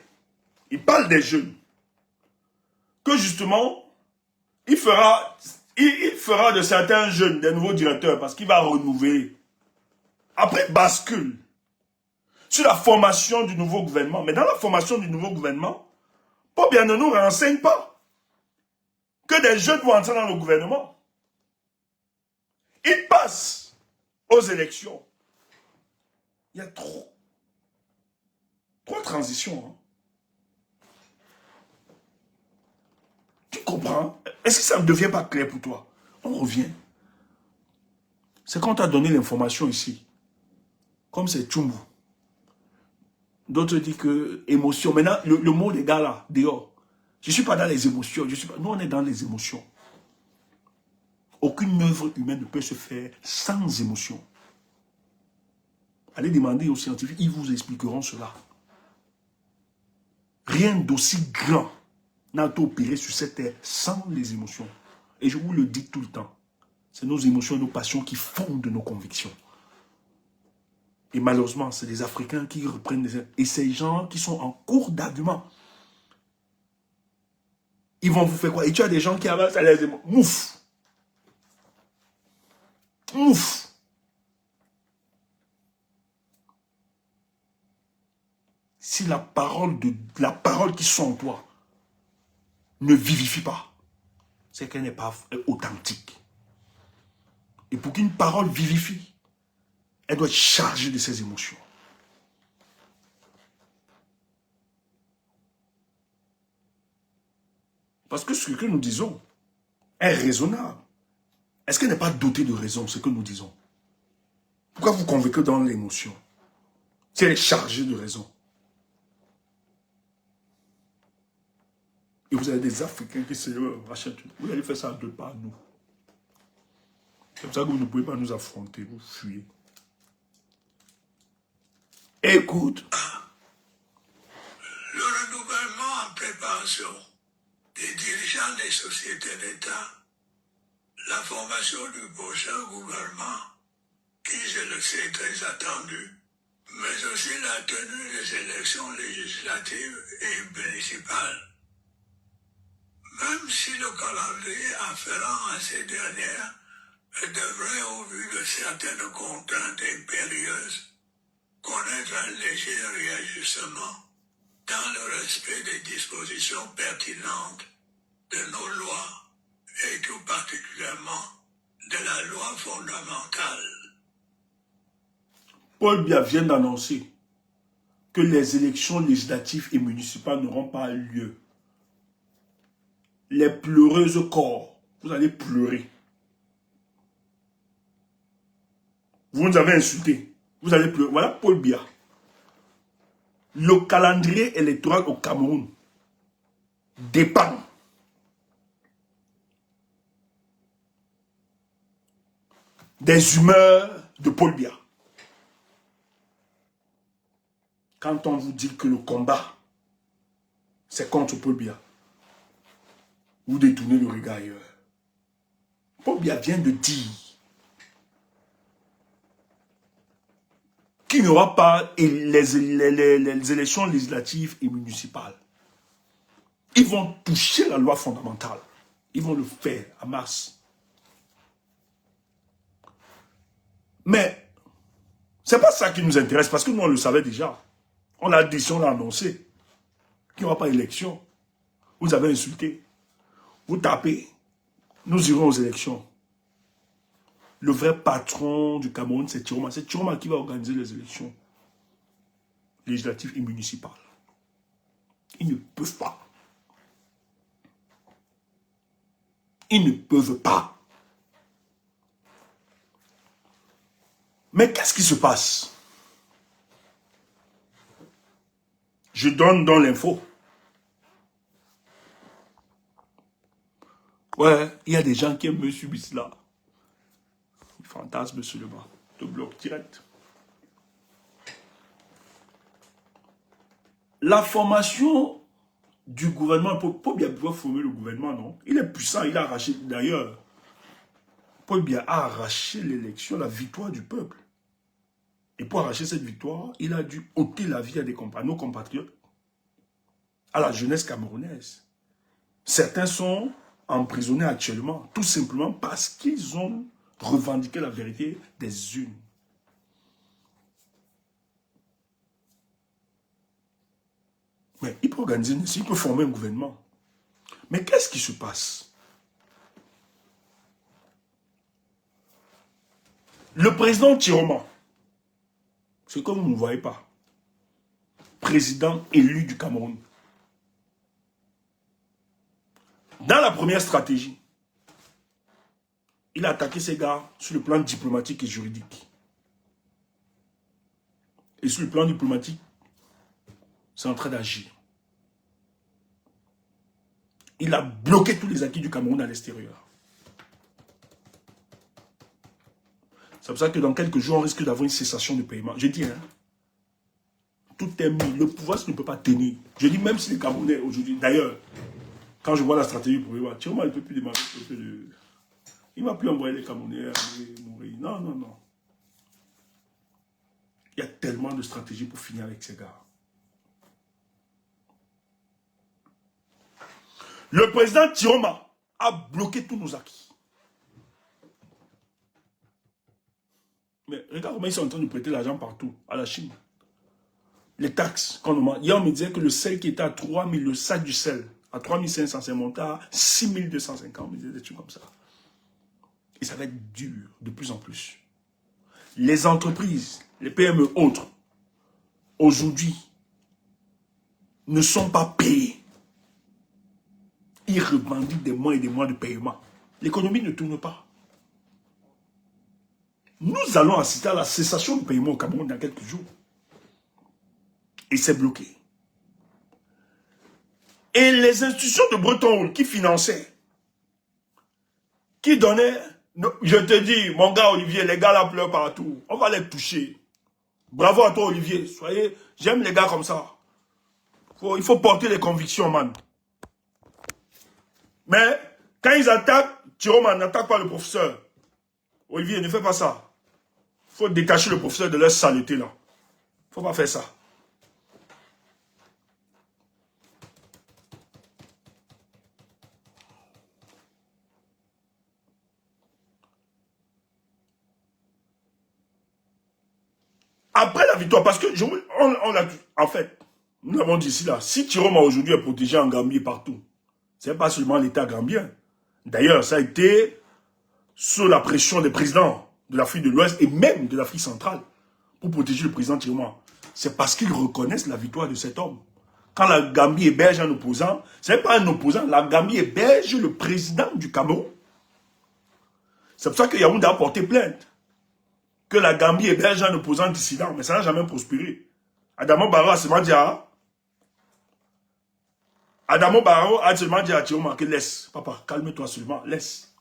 Il parle des jeunes. Que justement, il fera de certains jeunes des nouveaux directeurs parce qu'il va renouveler. Après, bascule sur la formation du nouveau gouvernement. Mais dans la formation du nouveau gouvernement, Paul Biya ne nous renseigne pas que des jeunes vont entrer dans le gouvernement. Il passe aux élections. Il y a trop transitions. Hein. Tu comprends? Est-ce que ça ne devient pas clair pour toi? On revient. C'est quand on t'a donné l'information ici. Comme c'est Tchumbu. D'autres disent que émotion. Maintenant, le mot des gars là, dehors. Je ne suis pas dans les émotions. Nous, on est dans les émotions. Aucune œuvre humaine ne peut se faire sans émotion. Allez demander aux scientifiques, ils vous expliqueront cela. Rien d'aussi grand n'a été opéré sur cette terre sans les émotions. Et je vous le dis tout le temps. C'est nos émotions et nos passions qui fondent nos convictions. Et malheureusement, c'est les Africains qui reprennent des... Et ces gens qui sont en cours d'argument. Ils vont vous faire quoi? Et tu as des gens qui avancent à les émotions. Mouf! S'il la parole qui sont en toi ne vivifie pas, c'est qu'elle n'est pas authentique. Et pour qu'une parole vivifie, elle doit être chargée de ses émotions. Parce que ce que nous disons est raisonnable. Est-ce qu'elle n'est pas dotée de raison, ce que nous disons? Pourquoi vous convainquez dans l'émotion? Si elle est chargée de raison. Et vous avez des Africains qui se rachètent. Vous allez faire ça à deux pas, nous. C'est comme ça que vous ne pouvez pas nous affronter, vous fuyez. Écoute. Le renouvellement en préparation des dirigeants des sociétés d'État, la formation du prochain gouvernement, qui, je le sais, est très attendu, mais aussi la tenue des élections législatives et municipales. Même si le calendrier afférent à ces dernières devrait, au vu de certaines contraintes impérieuses, connaître un léger réajustement dans le respect des dispositions pertinentes de nos lois et tout particulièrement de la loi fondamentale. Paul Biya vient d'annoncer que les élections législatives et municipales n'auront pas lieu. Les pleureuses corps, vous allez pleurer. Vous nous avez insulté, vous allez pleurer. Voilà Paul Biya. Le calendrier électoral au Cameroun dépend des humeurs de Paul Biya. Quand on vous dit que le combat, c'est contre Paul Biya, vous détournez le regard ailleurs. Paul Biya vient de dire qu'il n'y aura pas les élections législatives et municipales. Ils vont toucher la loi fondamentale. Ils vont le faire à mars. Mais ce n'est pas ça qui nous intéresse, parce que nous, on le savait déjà. On l'a dit, on l'a annoncé. Qu'il n'y aura pas d'élection. Vous avez insulté. Vous tapez. Nous irons aux élections. Le vrai patron du Cameroun, c'est Tiroma. C'est Tiroma qui va organiser les élections législatives et municipales. Ils ne peuvent pas. Ils ne peuvent pas. Mais qu'est-ce qui se passe? Je donne dans l'info. Ouais, il y a des gens qui aiment me subir cela. Fantasme seulement. De bloc direct. La formation du gouvernement, Paul Biya pouvoir former le gouvernement, non? Il est puissant, il a arraché, d'ailleurs, Paul Biya a arraché l'élection, la victoire du peuple. Et pour arracher cette victoire, il a dû ôter la vie à nos compatriotes, à la jeunesse camerounaise. Certains sont emprisonnés actuellement, tout simplement parce qu'ils ont revendiqué la vérité des unes. Mais il peut organiser une nation, il peut former un gouvernement. Mais qu'est-ce qui se passe? Le président Tiroma, c'est comme vous ne voyez pas, président élu du Cameroun. Dans la première stratégie, il a attaqué ces gars sur le plan diplomatique et juridique. Et sur le plan diplomatique, c'est en train d'agir. Il a bloqué tous les acquis du Cameroun à l'extérieur. C'est pour ça que dans quelques jours, on risque d'avoir une cessation de paiement. Je dis, hein, tout est mis. Le pouvoir ne peut pas tenir. Je dis, même si les Camerounais aujourd'hui, d'ailleurs, quand je vois la stratégie pour voir, Tiroma ne peut plus démarrer. Il ne va plus envoyer les Camerounais à mourir. Non, non, non. Il y a tellement de stratégies pour finir avec ces gars. Le président Tiroma a bloqué tous nos acquis. Mais regarde comment ils sont en train de prêter l'argent partout, à la Chine. les taxes qu'on demande. Hier, on me disait que le sel qui était à 3 000, le sac du sel, à 3 500, c'est monté à 6 250. On me disait des trucs comme ça. Et ça va être dur de plus en plus. Les entreprises, les PME autres, aujourd'hui, ne sont pas payés. Ils revendiquent des mois et des mois de paiement. L'économie ne tourne pas. Nous allons assister à la cessation du paiement au Cameroun dans quelques jours. Et c'est bloqué. Et les institutions de Bretton Woods qui finançaient, qui donnaient, je te dis, mon gars Olivier, les gars là pleurent partout. On va les toucher. Bravo à toi Olivier. Soyez, j'aime les gars comme ça. Il faut porter les convictions, man. Mais quand ils attaquent, Thiroman n'attaque pas le professeur. Olivier, ne fais pas ça. Il faut détacher le professeur de leur saleté là. Il ne faut pas faire ça. Après la victoire, parce que en fait, nous l'avons dit ici là, si Tiroma aujourd'hui est protégé en Gambie partout, ce n'est pas seulement l'État gambien. D'ailleurs, ça a été sous la pression des présidents de l'Afrique de l'Ouest et même de l'Afrique centrale pour protéger le président Tiroma. C'est parce qu'ils reconnaissent la victoire de cet homme. Quand la Gambie héberge un opposant, ce n'est pas un opposant, la Gambie héberge le président du Cameroun. C'est pour ça que Yaoundé a porté plainte. Que la Gambie héberge un opposant dissident, mais ça n'a jamais prospéré. Adamo Barrow a seulement dit à Thiroman que laisse, papa, calme-toi seulement, laisse.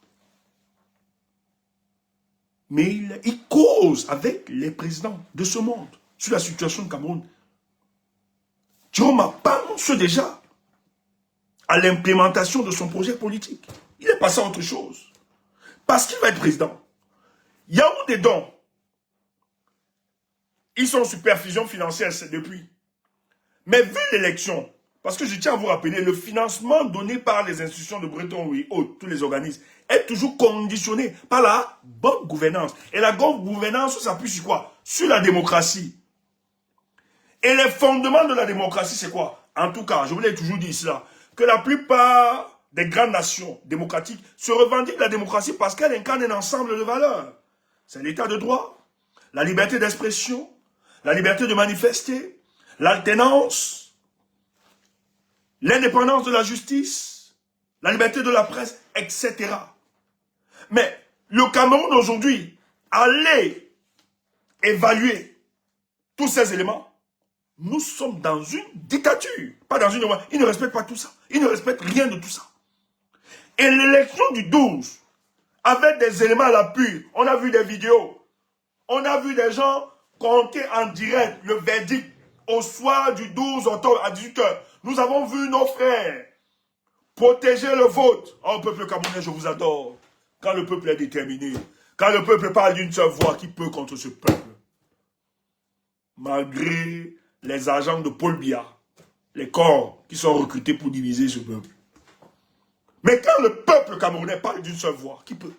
Mais il cause avec les présidents de ce monde sur la situation du Cameroun. Thiroman pense déjà à l'implémentation de son projet politique. Il est passé à autre chose. Parce qu'il va être président. Yaoundé donc, ils sont en supervision financière depuis. Mais vu l'élection, parce que je tiens à vous rappeler, le financement donné par les institutions de Bretton Woods, tous les organismes, est toujours conditionné par la bonne gouvernance. Et la bonne gouvernance s'appuie sur quoi? Sur la démocratie. Et les fondements de la démocratie, c'est quoi? En tout cas, je vous l'ai toujours dit ici, que la plupart des grandes nations démocratiques se revendiquent la démocratie parce qu'elle incarne un ensemble de valeurs. C'est l'état de droit, la liberté d'expression, la liberté de manifester, l'alternance, l'indépendance de la justice, la liberté de la presse, etc. Mais le Cameroun aujourd'hui, allez évaluer tous ces éléments. Nous sommes dans une dictature, pas dans une... Ils ne respectent pas tout ça. Ils ne respectent rien de tout ça. Et l'élection du 12, avec des éléments à l'appui, on a vu des vidéos, on a vu des gens compter en direct le verdict au soir du 12 octobre à 18 h. Nous avons vu nos frères protéger le vote. Oh, peuple camerounais, je vous adore. Quand le peuple est déterminé, quand le peuple parle d'une seule voix, qui peut contre ce peuple? Malgré les agents de Paul Biya, les corps qui sont recrutés pour diviser ce peuple. Mais quand le peuple camerounais parle d'une seule voix, qui peut?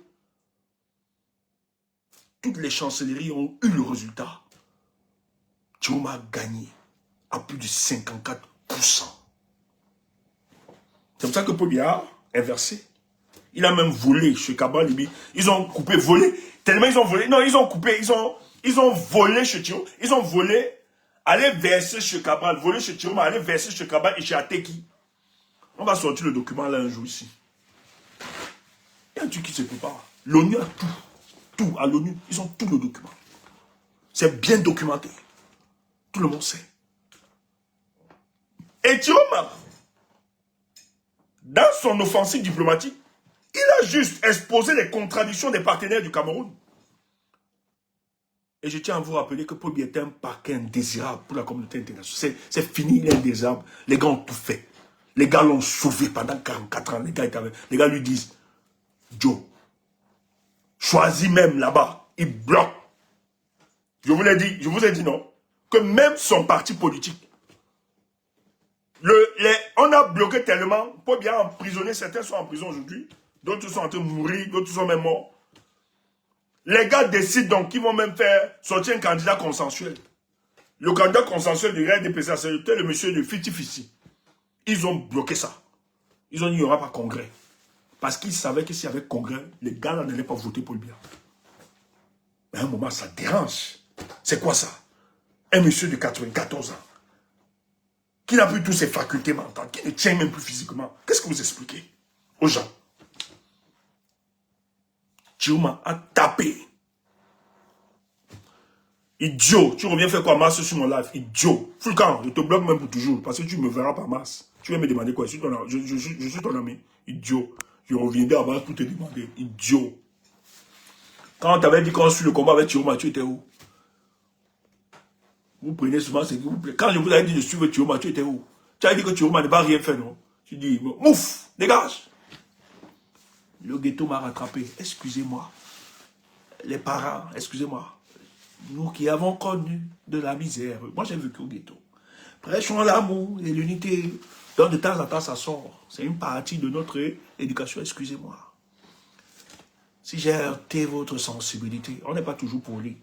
Toutes les chancelleries ont eu le résultat. Thiroman a gagné à plus de 54%. C'est pour ça que Paul Biya est versé. Il a même volé chez Cabral. Ils ont coupé, volé. Tellement ils ont volé. Non, ils ont coupé. Ils ont volé chez Thiroman. Ils ont volé, aller verser chez Cabral. Voler chez Thiroman, aller verser chez Cabral et chez Ateki. On va sortir le document là un jour ici. Il y a un truc qui se prépare. L'ONU a tout. Tout à l'ONU. Ils ont tout le document. C'est bien documenté. Tout le monde sait. Et Thiroman, dans son offensive diplomatique, il a juste exposé les contradictions des partenaires du Cameroun. Et je tiens à vous rappeler que Paul Biya est un parquet indésirable pour la communauté internationale. C'est fini, il est indésirable. Les gars ont tout fait. Les gars l'ont sauvé pendant 44 ans. Les gars lui disent, Joe, choisis même là-bas. Il bloque. Je vous ai dit non. Que même son parti politique, on a bloqué tellement, Paul Biya emprisonné, certains sont en prison aujourd'hui, d'autres sont en train de mourir, d'autres sont même morts. Les gars décident donc qu'ils vont même faire sortir un candidat consensuel. le candidat consensuel du RDPC, c'était le monsieur de Fiti Fiti. Ils ont bloqué ça. Ils ont dit qu'il n'y aura pas congrès. Parce qu'ils savaient que s'il y avait congrès, les gars là n'allaient pas voter pour le bien. Mais à un moment, ça dérange. C'est quoi ça? Un monsieur de 94 ans, qui n'a plus toutes ses facultés mentales, qui ne tient même plus physiquement. Qu'est-ce que vous expliquez aux gens? Chioma a tapé. Idiot, tu reviens faire quoi Mars sur mon live? Idiot. Fulcan, je te bloque même pour toujours, parce que tu ne me verras pas Mars. Tu vas me demander quoi? Je suis ton ami. Idiot. Je reviendrai à Mars pour te demander. Idiot. Quand on t'avait dit qu'on suit le combat avec Chioma, tu étais où? Vous prenez souvent ce que vous plaît. Quand je vous avais dit de suivre Chioma, tu étais où? Tu as dit que Chioma ne va rien faire, non? Tu dis, mouf, dégage. Le ghetto m'a rattrapé. Excusez-moi. Les parents, excusez-moi. Nous qui avons connu de la misère. Moi, j'ai vécu au ghetto. Prêchons l'amour et l'unité. Donc, de temps en temps, ça sort. C'est une partie de notre éducation, excusez-moi. Si j'ai heurté votre sensibilité, on n'est pas toujours poli.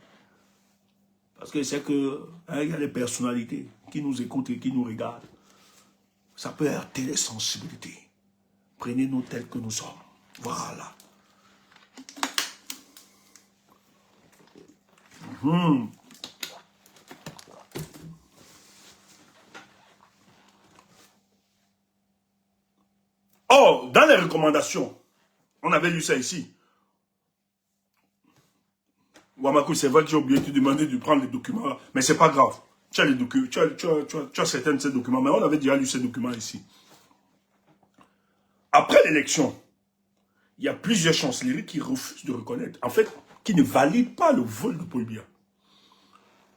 Parce que c'est que il y a des personnalités qui nous écoutent et qui nous regardent. Ça peut heurter les sensibilités. Prenez-nous tels que nous sommes. Voilà. Oh, dans les recommandations, on avait lu ça ici. Wamakou, c'est vrai que j'ai oublié de te demander de prendre les documents, mais c'est pas grave. Tu as les documents, tu as certains de ces documents, mais on avait déjà lu ces documents ici. Après l'élection, il y a plusieurs chancelleries qui refusent de reconnaître, en fait, qui ne valident pas le vol de Paul Biya.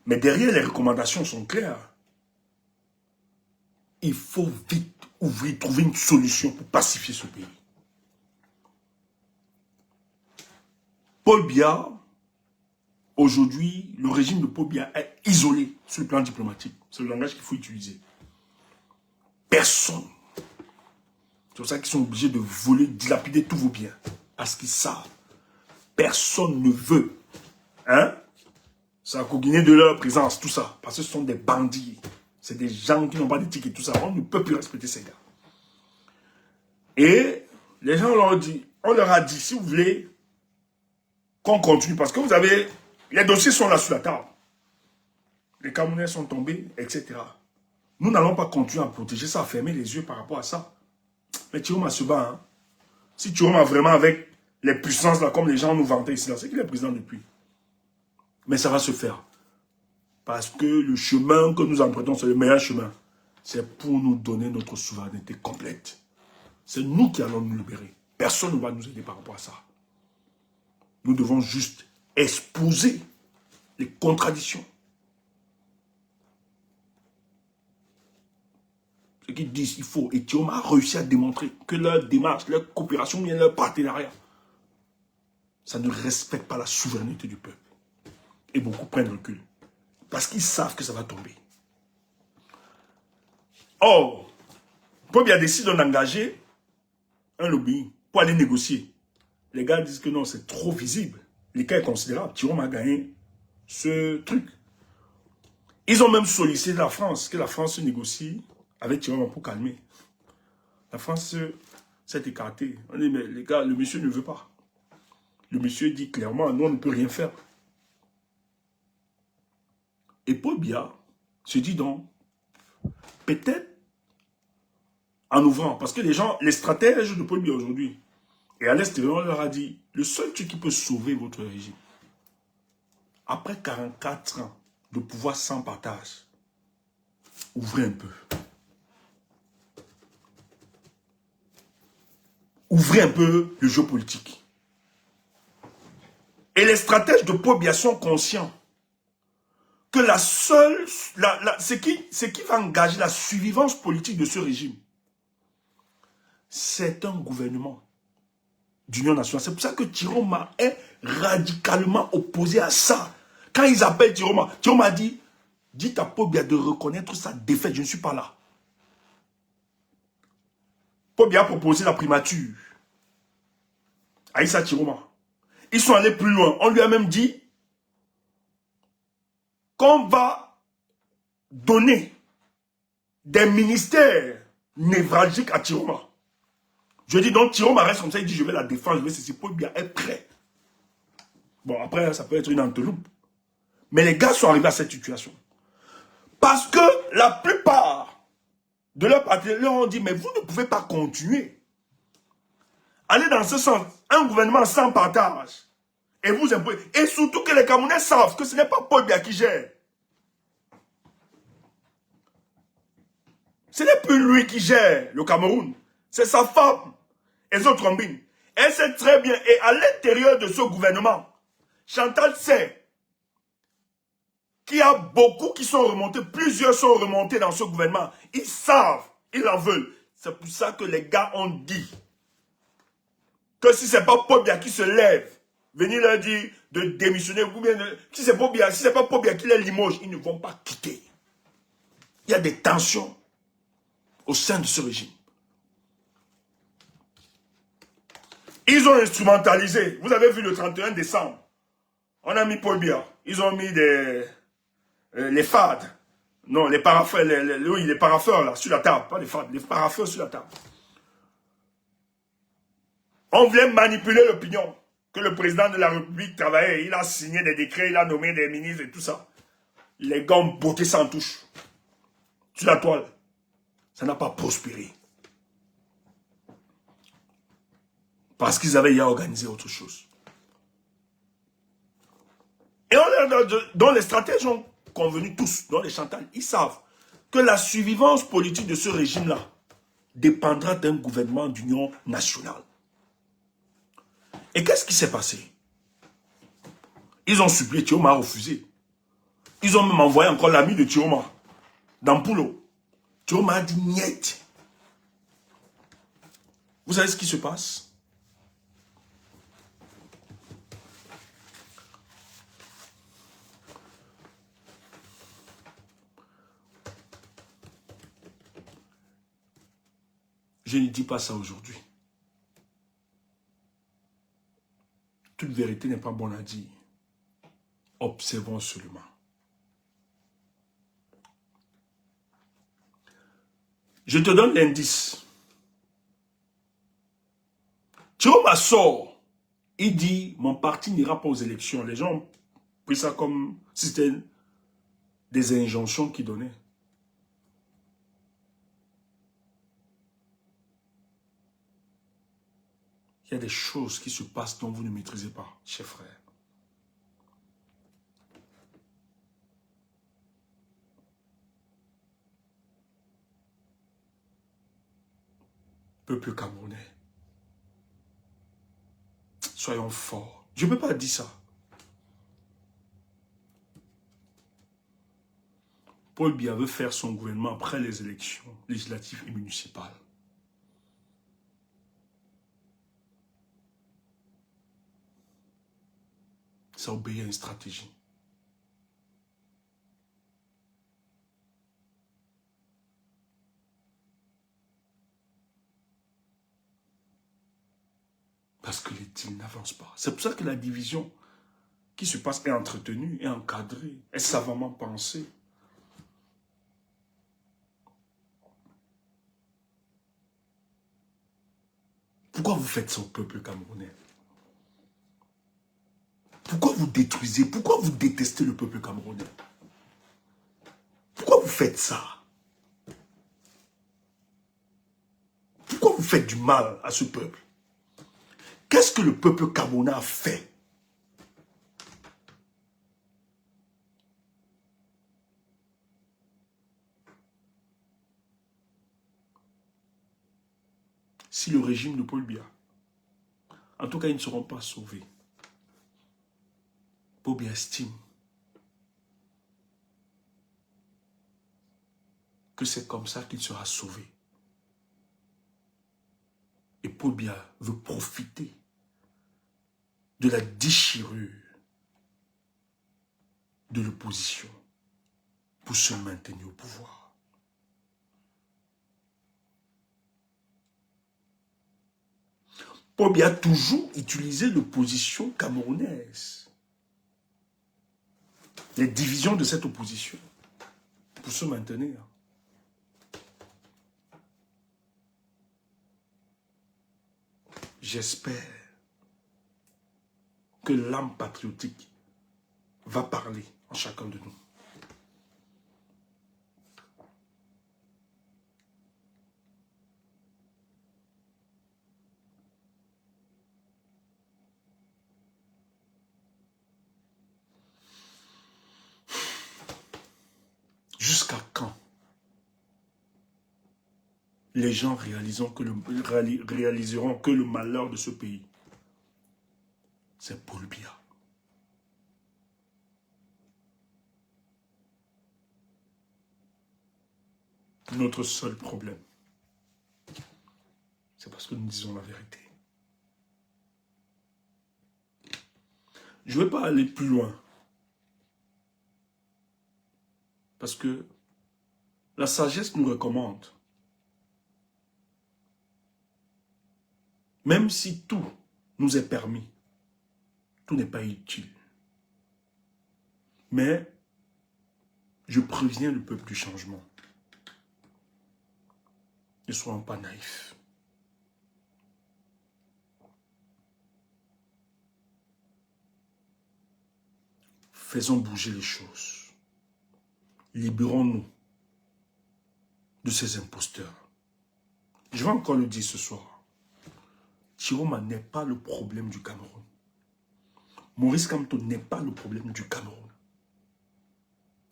Mais derrière, les recommandations sont claires. Il faut vite trouver une solution pour pacifier ce pays. Paul Biya, aujourd'hui, le régime de Paul Biya est isolé sur le plan diplomatique. C'est le langage qu'il faut utiliser. Personne. C'est pour ça qu'ils sont obligés de voler, dilapider tous vos biens. Parce qu'ils savent. Personne ne veut. Hein? Ça a coguiné de leur présence, tout ça. Parce que ce sont des bandits. C'est des gens qui n'ont pas d'éthique et tout ça. On ne peut plus respecter ces gars. Et les gens on leur a dit, si vous voulez qu'on continue, parce que vous avez, les dossiers sont là sur la table. Les Camerounais sont tombés, etc. Nous n'allons pas continuer à protéger ça, à fermer les yeux par rapport à ça. Mais Chioma se bat. Hein. Si Chioma vraiment avec les puissances là, comme les gens nous vantaient ici, c'est qu'il est président depuis. Mais ça va se faire. Parce que le chemin que nous empruntons, c'est le meilleur chemin. C'est pour nous donner notre souveraineté complète. C'est nous qui allons nous libérer. Personne ne va nous aider par rapport à ça. Nous devons juste exposer les contradictions. Ce qu'ils disent, il faut. Et Chioma a réussi à démontrer que leur démarche, leur coopération, bien leur partenariat, ça ne respecte pas la souveraineté du peuple. Et beaucoup prennent recul. Parce qu'ils savent que ça va tomber. Or, Paul Biya décide d'engager un lobby pour aller négocier. Les gars disent que non, c'est trop visible. Les cas est considérable. Chioma a gagné ce truc. Ils ont même sollicité la France, que la France se négocie avec Chioma pour calmer. La France s'est écartée. On dit, mais les gars, le monsieur ne veut pas. Le monsieur dit clairement, nous, on ne peut rien faire. Et Paul Biya se dit donc, peut-être en ouvrant, parce que les gens, les stratèges de Paul Biya aujourd'hui, et à l'extérieur, on leur a dit, le seul truc qui peut sauver votre régime, après 44 ans de pouvoir sans partage, ouvrez un peu. Ouvrez un peu le jeu politique. Et les stratèges de Paul Biya sont conscients que la seule, ce qui va engager la survivance politique de ce régime, c'est un gouvernement d'union nationale. C'est pour ça que Chioma est radicalement opposé à ça. Quand ils appellent Chioma dit, dites à Paul Biya de reconnaître sa défaite, je ne suis pas là. Paul Biya a proposé la primature à Issa Chioma. Ils sont allés plus loin. On lui a même dit qu'on va donné des ministères névralgiques à Tiroma. Je dis donc, Tiroma reste comme ça, il dit je vais la défendre, je vais ceci, Paul Biya est prêt. Bon, après, ça peut être une entourloupe. Mais les gars sont arrivés à cette situation. Parce que la plupart de leurs partenaires leur ont dit, mais vous ne pouvez pas continuer. Allez dans ce sens, un gouvernement sans partage. Et vous imposez. Et surtout que les Camerounais savent que ce n'est pas Paul Biya qui gère. Ce n'est plus lui qui gère le Cameroun. C'est sa femme, Ezo Trombine. Elle sait très bien. Et à l'intérieur de ce gouvernement, Chantal sait qu'il y a beaucoup qui sont remontés. Plusieurs sont remontés dans ce gouvernement. Ils savent, ils en veulent. C'est pour ça que les gars ont dit que si ce n'est pas Paul Biya qui se lève, venir leur dire de démissionner, ou bien si c'est pas Paul Biya qui les limoge, ils ne vont pas quitter. Il y a des tensions au sein de ce régime. Ils ont instrumentalisé. Vous avez vu le 31 décembre. On a mis Paul Biya. Ils ont mis les fades. Non, les paraffeurs, les paraffeurs là, sur la table. Pas les fades, les paraffeurs sur la table. On voulait manipuler l'opinion. Que le président de la République travaillait. Il a signé des décrets, il a nommé des ministres et tout ça. Les gars ont botté sans touche. Sur la toile. Ça n'a pas prospéré. Parce qu'ils avaient déjà organisé autre chose. Et dont les stratèges ont convenu tous, dont les Chantal, ils savent que la survivance politique de ce régime-là dépendra d'un gouvernement d'union nationale. Et qu'est-ce qui s'est passé? Ils ont supplié, Tiroma a refusé. Ils ont même envoyé encore l'ami de Tiroma, dans Poulo. Tiroma a dit niet. Vous savez ce qui se passe? Je ne dis pas ça aujourd'hui. Toute vérité n'est pas bonne à dire. Observons seulement. Je te donne l'indice. Tiroma sort. Il dit, mon parti n'ira pas aux élections. Les gens ont pris ça comme si c'était des injonctions qu'il donnait. Il y a des choses qui se passent dont vous ne maîtrisez pas, chers frères. Peuple camerounais, soyons forts. Je ne peux pas dire ça. Paul Biya veut faire son gouvernement après les élections législatives et municipales. Ça obéit à une stratégie. Parce que les deals n'avancent pas. C'est pour ça que la division qui se passe est entretenue, est encadrée, est savamment pensée. Pourquoi vous faites ça au peuple camerounais? Pourquoi vous détruisez? Pourquoi vous détestez le peuple camerounais? Pourquoi vous faites ça? Pourquoi vous faites du mal à ce peuple? Qu'est-ce que le peuple camerounais a fait? Si le régime de Paul Biya, en tout cas, ils ne seront pas sauvés. Paul Biya estime que c'est comme ça qu'il sera sauvé. Et Paul Biya veut profiter de la déchirure de l'opposition pour se maintenir au pouvoir. Paul Biya a toujours utilisé l'opposition camerounaise, les divisions de cette opposition, pour se maintenir. J'espère que l'âme patriotique va parler en chacun de nous. Jusqu'à quand les gens réaliseront que le malheur de ce pays, c'est Paul Biya. Notre seul problème, c'est parce que nous disons la vérité. Je ne vais pas aller plus loin. Parce que la sagesse nous recommande, même si tout nous est permis, tout n'est pas utile. Mais je préviens le peuple du changement. Ne soyons pas naïfs. Faisons bouger les choses. Libérons-nous de ces imposteurs. Je vais encore le dire ce soir. Chiroma n'est pas le problème du Cameroun. Maurice Kamto n'est pas le problème du Cameroun.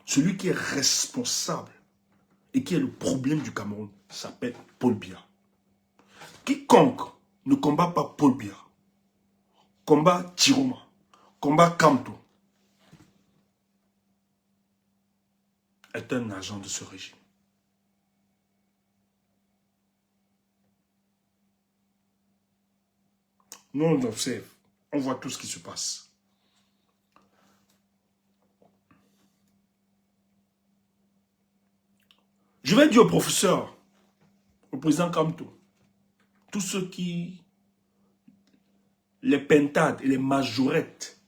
Celui qui est responsable et qui est le problème du Cameroun s'appelle Paul Biya. Quiconque ne combat pas Paul Biya, combat Chiroma, combat Kamto, est un agent de ce régime. Nous, on observe, on voit tout ce qui se passe. Je vais dire au professeur, au président Kamto, tous ceux qui, les pentades et les majorettes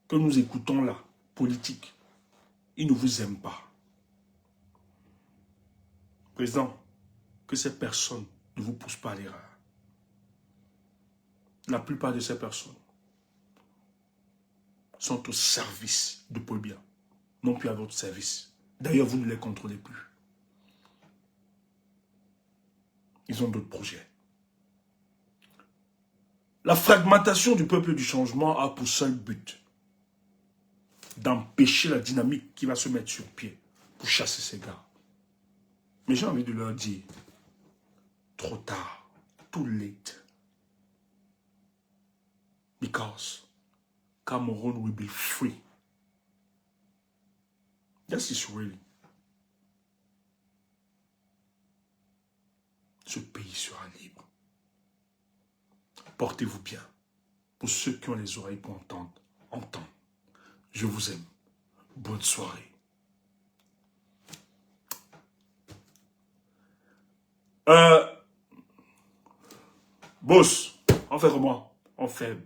que nous écoutons là, politiques, ils ne vous aiment pas. Président, que ces personnes ne vous poussent pas à l'erreur. La plupart de ces personnes sont au service de Paul Biya, non plus à votre service. D'ailleurs, vous ne les contrôlez plus. Ils ont d'autres projets. La fragmentation du peuple du changement a pour seul but d'empêcher la dynamique qui va se mettre sur pied pour chasser ces gars. Mais j'ai envie de leur dire, trop tard, too late. Because Cameroon will be free. This is really. Ce pays sera libre. Portez-vous bien. Pour ceux qui ont les oreilles pour entendre, entendent. Je vous aime. Bonne soirée. Boss, on fait comment? On fait